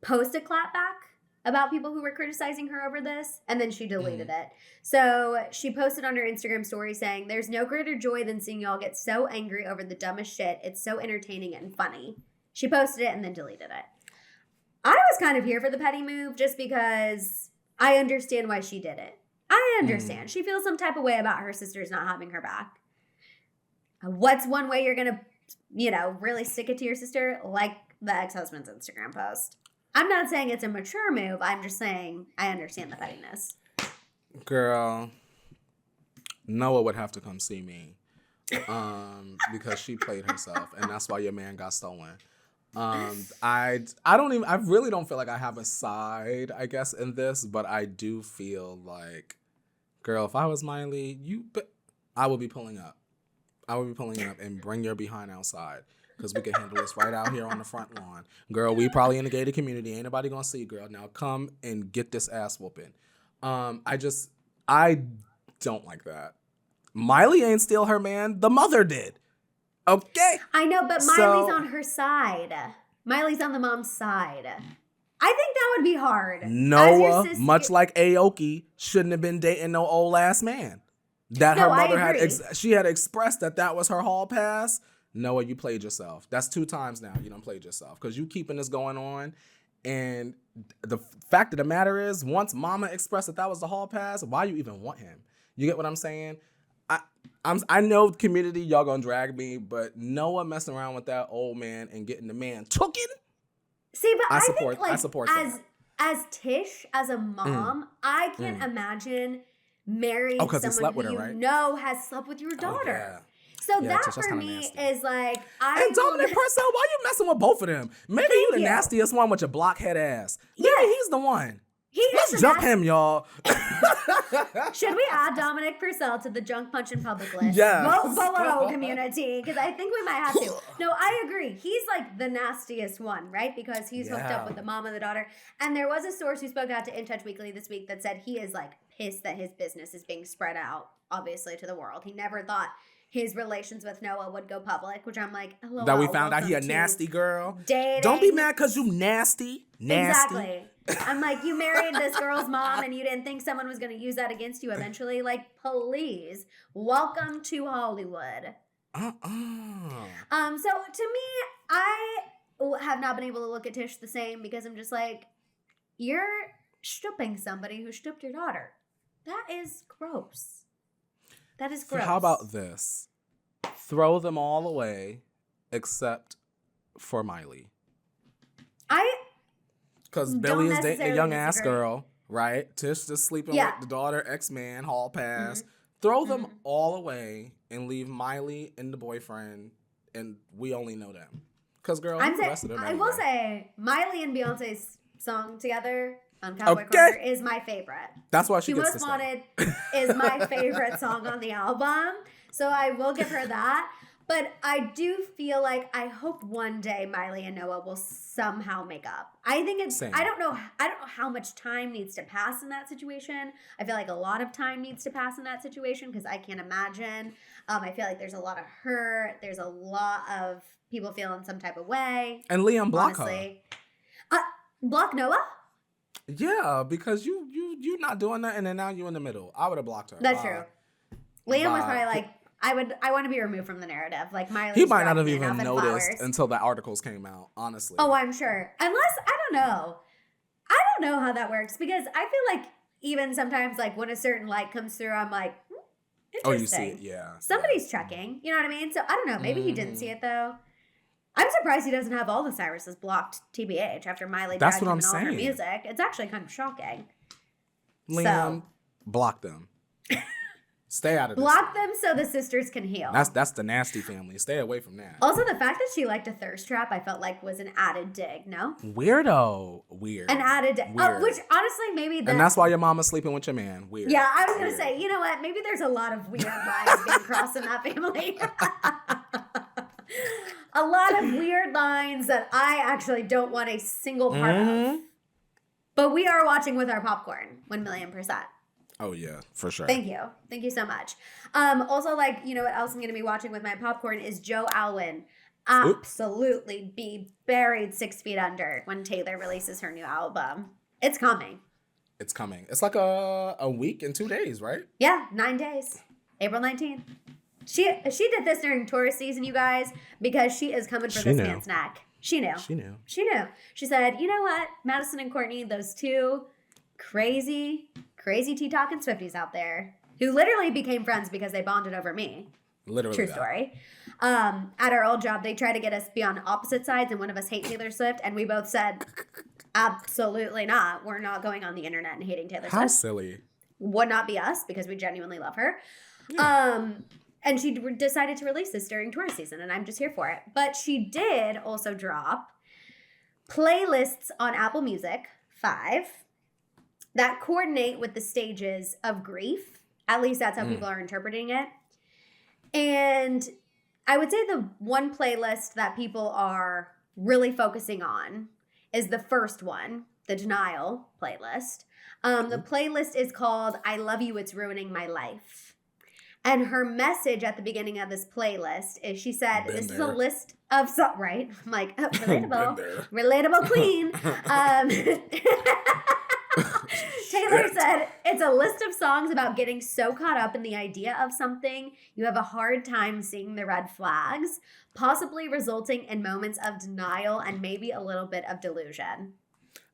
post a clapback about people who were criticizing her over this, and then she deleted it. So she posted on her Instagram story saying, "There's no greater joy than seeing y'all get so angry over the dumbest shit. It's so entertaining and funny." She posted it and then deleted it. I was kind of here for the petty move just because I understand why she did it. I understand. She feels some type of way about her sisters not having her back. What's one way you're going to, really stick it to your sister? Like the ex-husband's Instagram post. I'm not saying it's a mature move. I'm just saying I understand the pettiness. Girl, Noah would have to come see me because she played herself, and that's why your man got stolen. I really don't feel like I have a side, I guess, in this, but I do feel like, girl, if I was Miley, I would be pulling up. I would be pulling up and bring your behind outside. Because we can handle this right out here on the front lawn. Girl, we probably in the gated community. Ain't nobody gonna see you, girl. Now come and get this ass whooping. I don't like that. Miley ain't steal her man. The mother did. Okay? I know, but Miley's on her side. Miley's on the mom's side. I think that would be hard. Noah, much like Aoki, shouldn't have been dating no old ass man. That her mother she had expressed that was her hall pass. Noah, you played yourself. That's 2 times now you done played yourself because you keeping this going on. And the fact of the matter is, once mama expressed that was the hall pass, why you even want him? You get what I'm saying? I know community, y'all gonna drag me, but Noah messing around with that old man and getting the man tooken. See, but I support as Tish, as a mom, I can't imagine marrying someone who has slept with your daughter. Oh, yeah. So that for me is like, And Dominic Purcell, why you messing with both of them? Maybe you the nastiest one with your blockhead ass. Maybe he's the one. Let's jump him, y'all. Should we add Dominic Purcell to the junk punch in public list? Yeah. Vote community, because I think we might have to. No, I agree. He's like the nastiest one, right? Because he's hooked up with the mom and the daughter. And there was a source who spoke out to In Touch Weekly this week that said he is like pissed that his business is being spread out, obviously, to the world. He never thought his relations with Noah would go public, which I'm like, hello. That we found out he a nasty girl. Dating. Don't be mad because you nasty. Exactly. I'm like, you married this girl's mom and you didn't think someone was going to use that against you eventually? Like, please, welcome to Hollywood. So to me, I have not been able to look at Tish the same because I'm just like, you're stooping somebody who stooped your daughter. That is gross. That is gross. How about this? Throw them all away except for Miley. Because Billy is dating a young ass girl, right? Tish just sleeping with the daughter, ex-man, hall pass. Throw them all away and leave Miley and the boyfriend, and we only know them. Because, girl, the rest of them I will say, Miley and Beyonce's song together on Cowboy Corner is my favorite. That's why she gets to Most Wanted is my favorite song on the album. So I will give her that. But I do feel like I hope one day Miley and Noah will somehow make up. I think it's I don't know how much time needs to pass in that situation. I feel like a lot of time needs to pass in that situation because I can't imagine. I feel like there's a lot of hurt. There's a lot of people feeling some type of way. And Liam block her. Block Noah? Yeah, because you not doing that, and then now you in the middle. I would have blocked her. That's true. Liam was probably like, I want to be removed from the narrative. Like Miley's he might not have even noticed until the articles came out, honestly. Oh, I'm sure. Unless, I don't know how that works because I feel like even sometimes like when a certain light comes through, I'm like, interesting. Oh, you see it, yeah. Somebody's checking. You know what I mean? So I don't know. Maybe he didn't see it though. I'm surprised he doesn't have all the Cyruses blocked TBH after Miley dragged him in all her music. It's actually kind of shocking. Liam, block them. Stay out of this. Block them so the sisters can heal. That's the nasty family. Stay away from that. Also, the fact that she liked a thirst trap, I felt like was an added dig, no? Weirdo. Weird. An added dig. Weird. Which, honestly, maybe... And that's why your mama's sleeping with your man. Weird. Yeah, I was going to say, you know what? Maybe there's a lot of weird lines being crossed in that family. A lot of weird lines that I actually don't want a single part of. But we are watching with our popcorn, 1,000,000%. Oh, yeah, for sure. Thank you. Thank you so much. Also, like, you know what else I'm going to be watching with my popcorn is Joe Alwyn absolutely be buried 6 feet under when Taylor releases her new album. It's coming. It's coming. It's like a week and 2 days, right? Yeah, 9 days. April 19th. She did this during tourist season, you guys, because she is coming for this man's neck. She knew. She said, you know what? Maddison and Courtney, those two crazy T-Talk and Swifties out there who literally became friends because they bonded over me. Literally. True story. At our old job, they tried to get us to be on opposite sides and one of us hate Taylor Swift. And we both said, absolutely not. We're not going on the internet and hating Taylor Swift. How silly. Would not be us because we genuinely love her. Yeah. And she decided to release this during tourist season, and I'm just here for it. But she did also drop playlists on Apple Music, 5, that coordinate with the stages of grief. At least that's how people are interpreting it. And I would say the one playlist that people are really focusing on is the first one, the Denial playlist. The playlist is called I Love You, It's Ruining My Life. And her message at the beginning of this playlist is she said, this is a list of songs, right? I'm like, oh, relatable queen. Taylor said, it's a list of songs about getting so caught up in the idea of something, you have a hard time seeing the red flags, possibly resulting in moments of denial and maybe a little bit of delusion.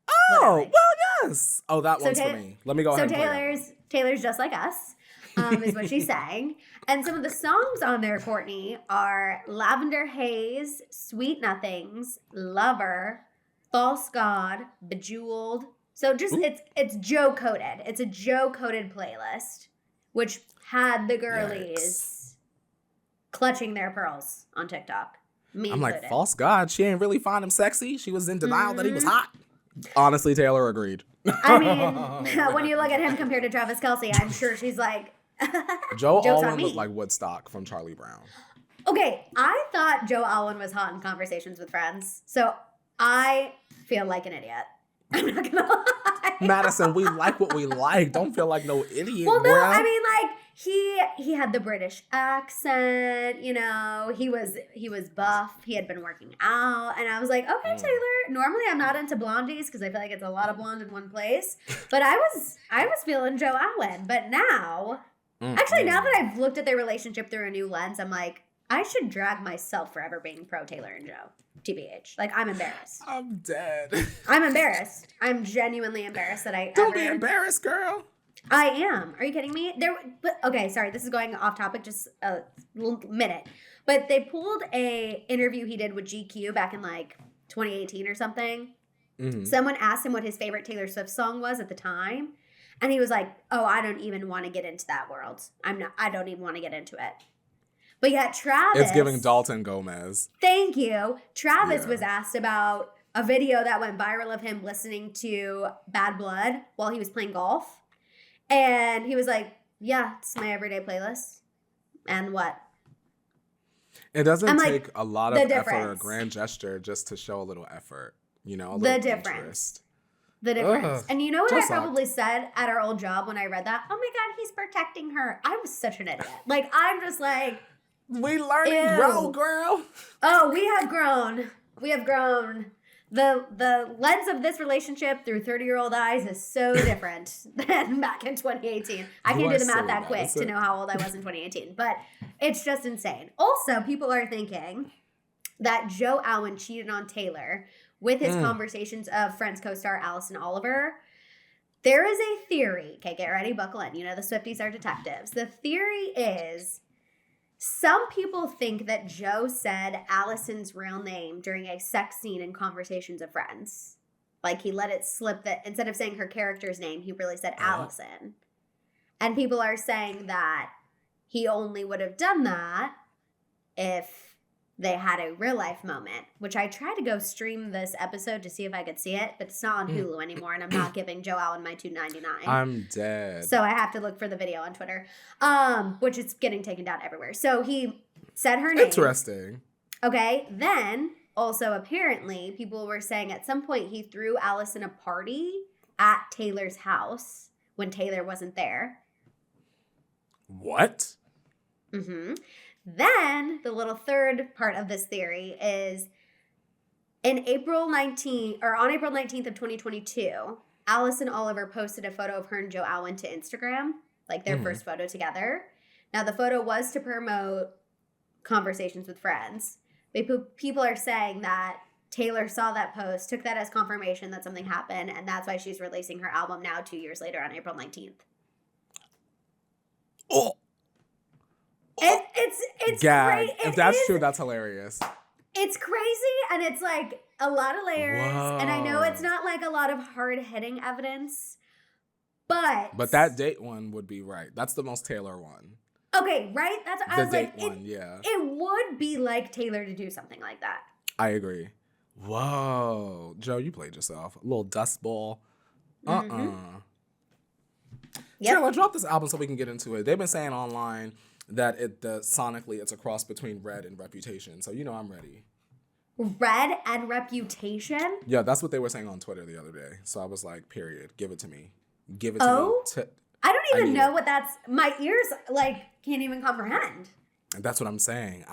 Oh, literally. Well, yes. Oh, that one's for me. Let me go ahead and play So Taylor's just like us. Is what she's saying. And some of the songs on there, Courtney, are Lavender Haze, Sweet Nothings, Lover, False God, Bejeweled. So just it's Joe coded. It's a Joe coded playlist, which had the girlies clutching their pearls on TikTok. Me I'm included. like, false God. She ain't really find him sexy. She was in denial that he was hot. Honestly, Taylor agreed. I mean, when you look at him compared to Travis Kelce, I'm sure she's like, Joe Alwyn looked like Woodstock from Charlie Brown. Okay, I thought Joe Alwyn was hot in Conversations with Friends, so I feel like an idiot. I'm not gonna lie. Maddison, we like what we like. Don't feel like no idiot. Well, no, bruh. I mean, like he had the British accent. You know, he was buff. He had been working out, and I was like, okay, Taylor. Normally, I'm not into blondies because I feel like it's a lot of blonde in one place. But I was feeling Joe Alwyn. But now. Actually, now that I've looked at their relationship through a new lens, I'm like, I should drag myself for ever being pro Taylor and Joe. TBH. Like, I'm embarrassed. I'm dead. I'm embarrassed. I'm genuinely embarrassed that Don't be embarrassed, girl. I am. Are you kidding me? Okay, sorry. This is going off topic just a minute. But they pulled a interview he did with GQ back in, like, 2018 or something. Mm-hmm. Someone asked him what his favorite Taylor Swift song was at the time. And he was like, oh, I don't even want to get into that world. I don't even want to get into it. But yet Travis. It's giving Dalton Gomez. Thank you. Travis was asked about a video that went viral of him listening to Bad Blood while he was playing golf. And he was like, yeah, it's my everyday playlist. And what? It doesn't take a lot of effort or a grand gesture just to show a little effort. You know, a little interest. The difference. And you know what I probably said at our old job when I read that? Oh my God, he's protecting her. I was such an idiot. Like, I'm just like. We learn and grow, girl. Oh, we have grown. We have grown. The lens of this relationship through 30-year-old eyes is so different than back in 2018. I can't do the math that quick to know how old I was in 2018. But it's just insane. Also, people are thinking that Joe Alwyn cheated on Taylor with his conversations of Friends co-star Allison Oliver. There is a theory. Okay, get ready, buckle in. You know the Swifties are detectives. The theory is some people think that Joe said Allison's real name during a sex scene in Conversations of Friends. Like he let it slip that instead of saying her character's name, he really said Allison. And people are saying that he only would have done that if they had a real life moment, which I tried to go stream this episode to see if I could see it, but it's not on Hulu anymore, and I'm not giving Joe Alwyn my $2.99. I'm dead. So I have to look for the video on Twitter, which is getting taken down everywhere. So he said her name. Interesting. Okay, then also apparently people were saying at some point he threw Allison a party at Taylor's house when Taylor wasn't there. What? Mm-hmm. Then the little third part of this theory is on April 19th of 2022, Allison Oliver posted a photo of her and Joe Alwyn to Instagram, like their first photo together. Now the photo was to promote conversations with friends. But people are saying that Taylor saw that post, took that as confirmation that something happened, and that's why she's releasing her album now 2 years later on April 19th. Oh. It's Gag. great. If that's true, that's hilarious. It's crazy, and it's like a lot of layers. Whoa. And I know it's not like a lot of hard-hitting evidence, but that date one would be right. That's the most Taylor one. Okay, right? I was like, it would be like Taylor to do something like that. I agree. Whoa. Joe, you played yourself. A little dust ball. Yep. Taylor, drop this album so we can get into it. They've been saying online that sonically it's a cross between Red and Reputation. So, I'm ready. Red and Reputation? Yeah, that's what they were saying on Twitter the other day. So I was like, period. Give it to me. Give it to me. I don't even know what that's... My ears, can't even comprehend. And that's what I'm saying.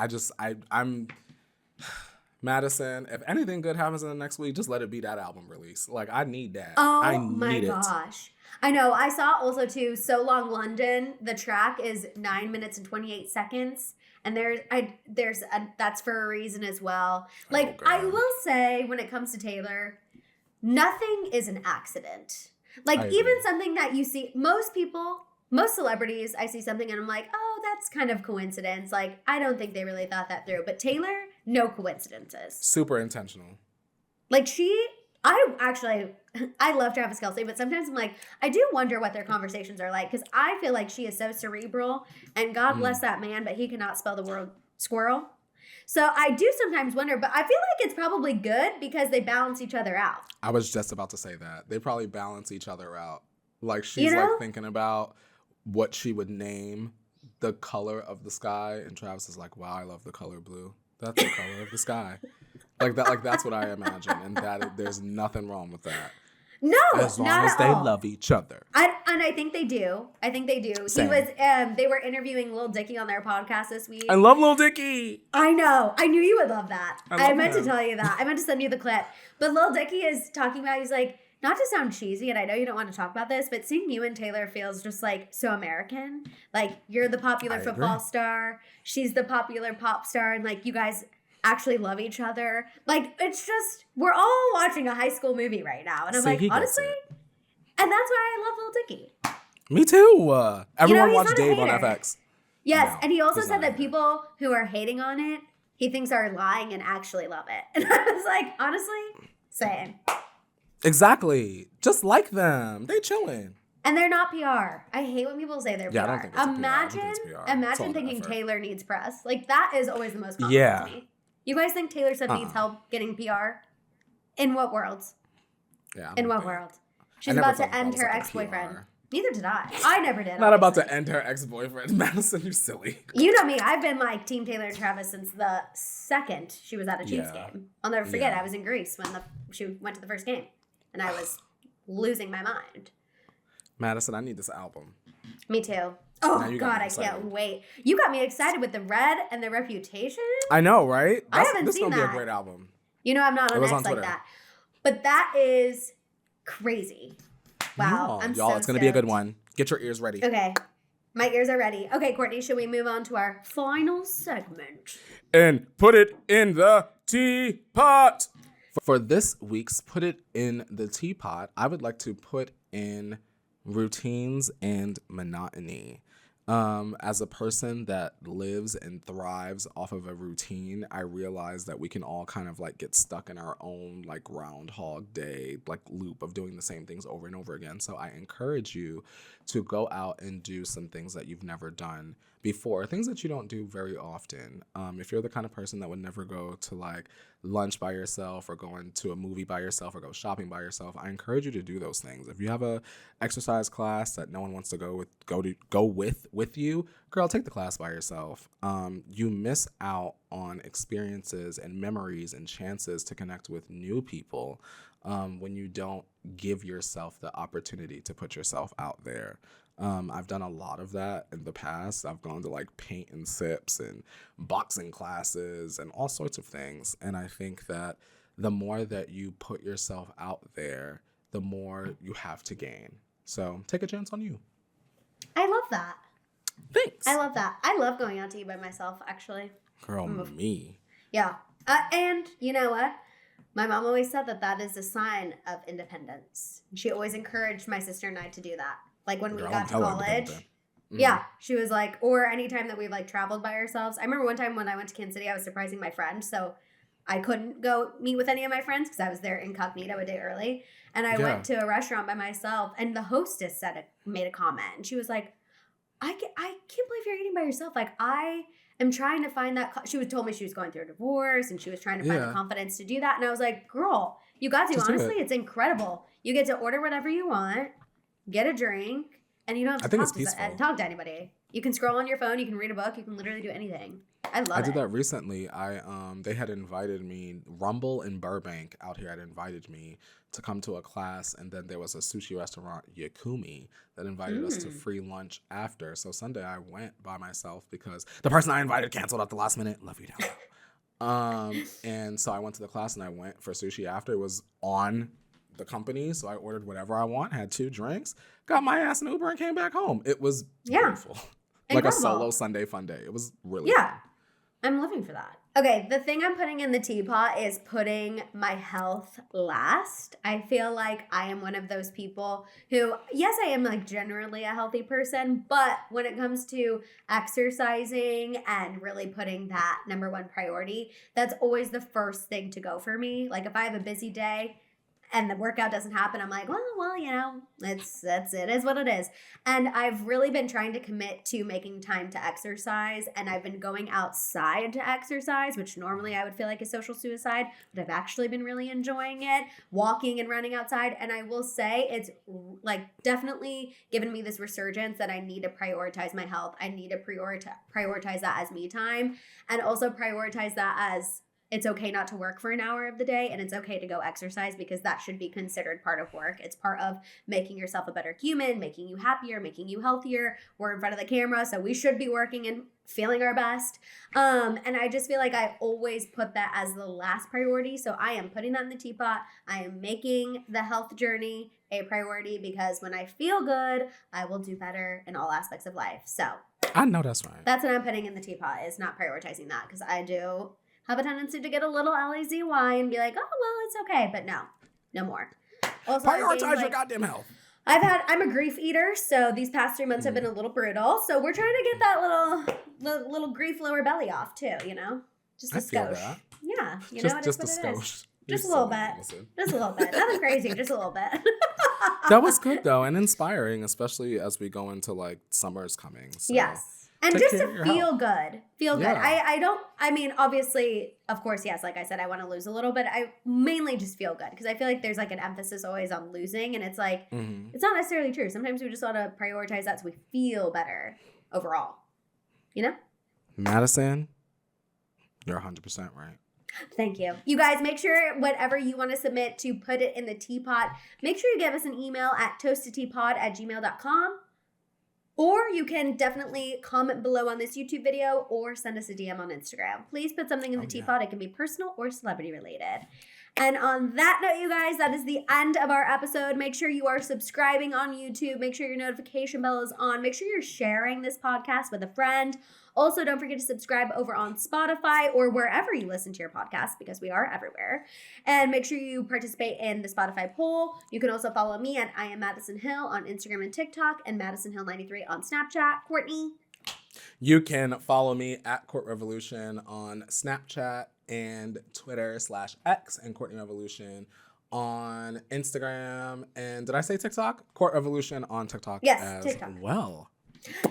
I'm... Madison, if anything good happens in the next week, just let it be that album release. I need that. I need my gosh. I know. I saw also, too, So Long London, the track is 9 minutes and 28 seconds. And that's for a reason as well. I will say, when it comes to Taylor, nothing is an accident. Even something that you see, most celebrities, I see something and I'm like, oh, that's kind of coincidence. I don't think they really thought that through. But Taylor, no coincidences. Super intentional. I love Travis Kelce, but sometimes I'm like, I do wonder what their conversations are like, because I feel like she is so cerebral, and God bless that man, but he cannot spell the word squirrel. So I do sometimes wonder, but I feel like it's probably good because they balance each other out. I was just about to say that. They probably balance each other out. She's thinking about what she would name the color of the sky, and Travis is like, wow, I love the color blue. That's the color of the sky. That's what I imagine, and there's nothing wrong with that. No, as long as they love each other. And I think they do. Same. They were interviewing Lil Dicky on their podcast this week. I love Lil Dicky. I know. I knew you would love that. I meant him. to tell you that. I meant to send you the clip. But Lil Dicky is talking about, he's like, not to sound cheesy, and I know you don't want to talk about this, but seeing you and Taylor feels just so American. You're the popular football star. She's the popular pop star, and you guys actually love each other. It's just, we're all watching a high school movie right now. And I'm honestly, and that's why I love Lil Dicky. Me too. Everyone watched Dave on FX. Yes, and he also said that people who are hating on it, he thinks are lying and actually love it. And I was like, honestly, same. Exactly. Just like them. They chilling. And they're not PR. I hate when people say they're PR. I don't think it's PR. Imagine thinking Taylor needs press. That is always the most common to me. You guys think Taylor Swift needs help getting PR? In what world? Yeah. In what world? She's about to end her ex-boyfriend. Neither did I. I never did. Not about to end her ex-boyfriend. Madison, you silly. You know me. I've been Team Taylor and Travis since the second she was at a Chiefs game. I'll never forget. I was in Greece when she went to the first game. And I was losing my mind. Madison, I need this album. Me too. Oh, God, I can't wait. You got me excited with the Red and the Reputation. I know, right? I haven't seen that. This is going to be a great album. I'm not on X like that. But that is crazy. Wow. I'm y'all, it's going to be a good one. Get your ears ready. Okay. My ears are ready. Okay, Courtney, should we move on to our final segment? And put it in the teapot. For this week's Put It in the Teapot, I would like to put in routines and monotony. As a person that lives and thrives off of a routine, I realize that we can all kind of get stuck in our own Groundhog Day loop of doing the same things over and over again. So I encourage you to go out and do some things that you've never done before, things that you don't do very often. If you're the kind of person that would never go to like lunch by yourself or go into a movie by yourself or go shopping by yourself, I encourage you to do those things. If you have a exercise class that no one wants to go with you, girl, take the class by yourself. You miss out on experiences and memories and chances to connect with new people when you don't give yourself the opportunity to put yourself out there. I've done a lot of that in the past. I've gone to like paint and sips and boxing classes and all sorts of things. And I think that the more that you put yourself out there, the more you have to gain. So take a chance on you. I love that. Thanks. I love that. I love going out to eat by myself, actually. Girl, me. Yeah. And you know what? My mom always said that is a sign of independence. She always encouraged my sister and I to do that. Like when we got to college. Yeah. She was like, or anytime that we've like traveled by ourselves. I remember one time when I went to Kansas City, I was surprising my friend. So I couldn't go meet with any of my friends because I was there incognito a day early. And I went to a restaurant by myself and the hostess made a comment. And she was like, I can't believe you're eating by yourself. Like I am trying to find that. She told me she was going through a divorce and she was trying to find the confidence to do that. And I was like, girl, you got to. Just honestly, it's incredible. You get to order whatever you want, get a drink, and you don't have to talk to anybody. You can scroll on your phone. You can read a book. You can literally do anything. I love it. I did that recently. They had invited me, Rumble in Burbank out here had invited me to come to a class, and then there was a sushi restaurant, Yakumi, that invited us to free lunch after. So Sunday I went by myself because the person I invited canceled at the last minute. Love you down. And so I went to the class and I went for sushi after. It was on the company, so I ordered whatever I want, had 2 drinks, got my ass an Uber, and came back home. It was beautiful. Like a solo Sunday fun day. It was really fun. I'm living for that. Okay, the thing I'm putting in the teapot is putting my health last. I feel like I am one of those people who, yes, I am like generally a healthy person, but when it comes to exercising and really putting that number one priority, that's always the first thing to go for me. Like if I have a busy day and the workout doesn't happen, I'm like, well, you know, it is what it is. And I've really been trying to commit to making time to exercise, and I've been going outside to exercise, which normally I would feel like is social suicide, but I've actually been really enjoying it, walking and running outside. And I will say it's like definitely given me this resurgence that I need to prioritize my health. I need to prioritize that as me time, and also prioritize that as it's okay not to work for an hour of the day, and it's okay to go exercise because that should be considered part of work. It's part of making yourself a better human, making you happier, making you healthier. We're in front of the camera, so we should be working and feeling our best. And I just feel like I always put that as the last priority. So I am putting that in the teapot. I am making the health journey a priority because when I feel good, I will do better in all aspects of life. So I know that's right. That's what I'm putting in the teapot, is not prioritizing that, because I do have a tendency to get a little LAZY and be like, oh, well, it's okay. But no more. Also, prioritize your goddamn health. I'm a grief eater, so these past 3 months have been a little brutal. So we're trying to get that little grief lower belly off too, you know? Just a skosh. Yeah, you know, just a skosh. Just a little bit. Just a little bit. Nothing crazy, just a little bit. That was good though, and inspiring, especially as we go into like summer's coming. So. Yes. And just to feel good. I mean, obviously, of course, yes, like I said, I want to lose a little bit. I mainly just feel good because I feel like there's like an emphasis always on losing. And it's like, it's not necessarily true. Sometimes we just want to prioritize that so we feel better overall. You know? Madison, you're 100% right. Thank you. You guys, make sure whatever you want to submit to put it in the teapot. Make sure you give us an email at toastedteapot@gmail.com. Or you can definitely comment below on this YouTube video or send us a DM on Instagram. Please put something in the teapot. It can be personal or celebrity related. And on that note, you guys, that is the end of our episode. Make sure you are subscribing on YouTube. Make sure your notification bell is on. Make sure you're sharing this podcast with a friend. Also, don't forget to subscribe over on Spotify or wherever you listen to your podcast, because we are everywhere. And make sure you participate in the Spotify poll. You can also follow me at I am Maddison Hill on Instagram and TikTok, and Maddison Hill 93 on Snapchat. Courtney? You can follow me at Court Revolution on Snapchat and Twitter /X, and Courtney Revolution on Instagram. And did I say TikTok? Court Revolution on TikTok as TikTok. Well.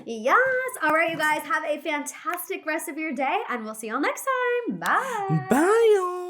Yes. All right, you guys, have a fantastic rest of your day, and we'll see y'all next time. Bye. Bye, y'all.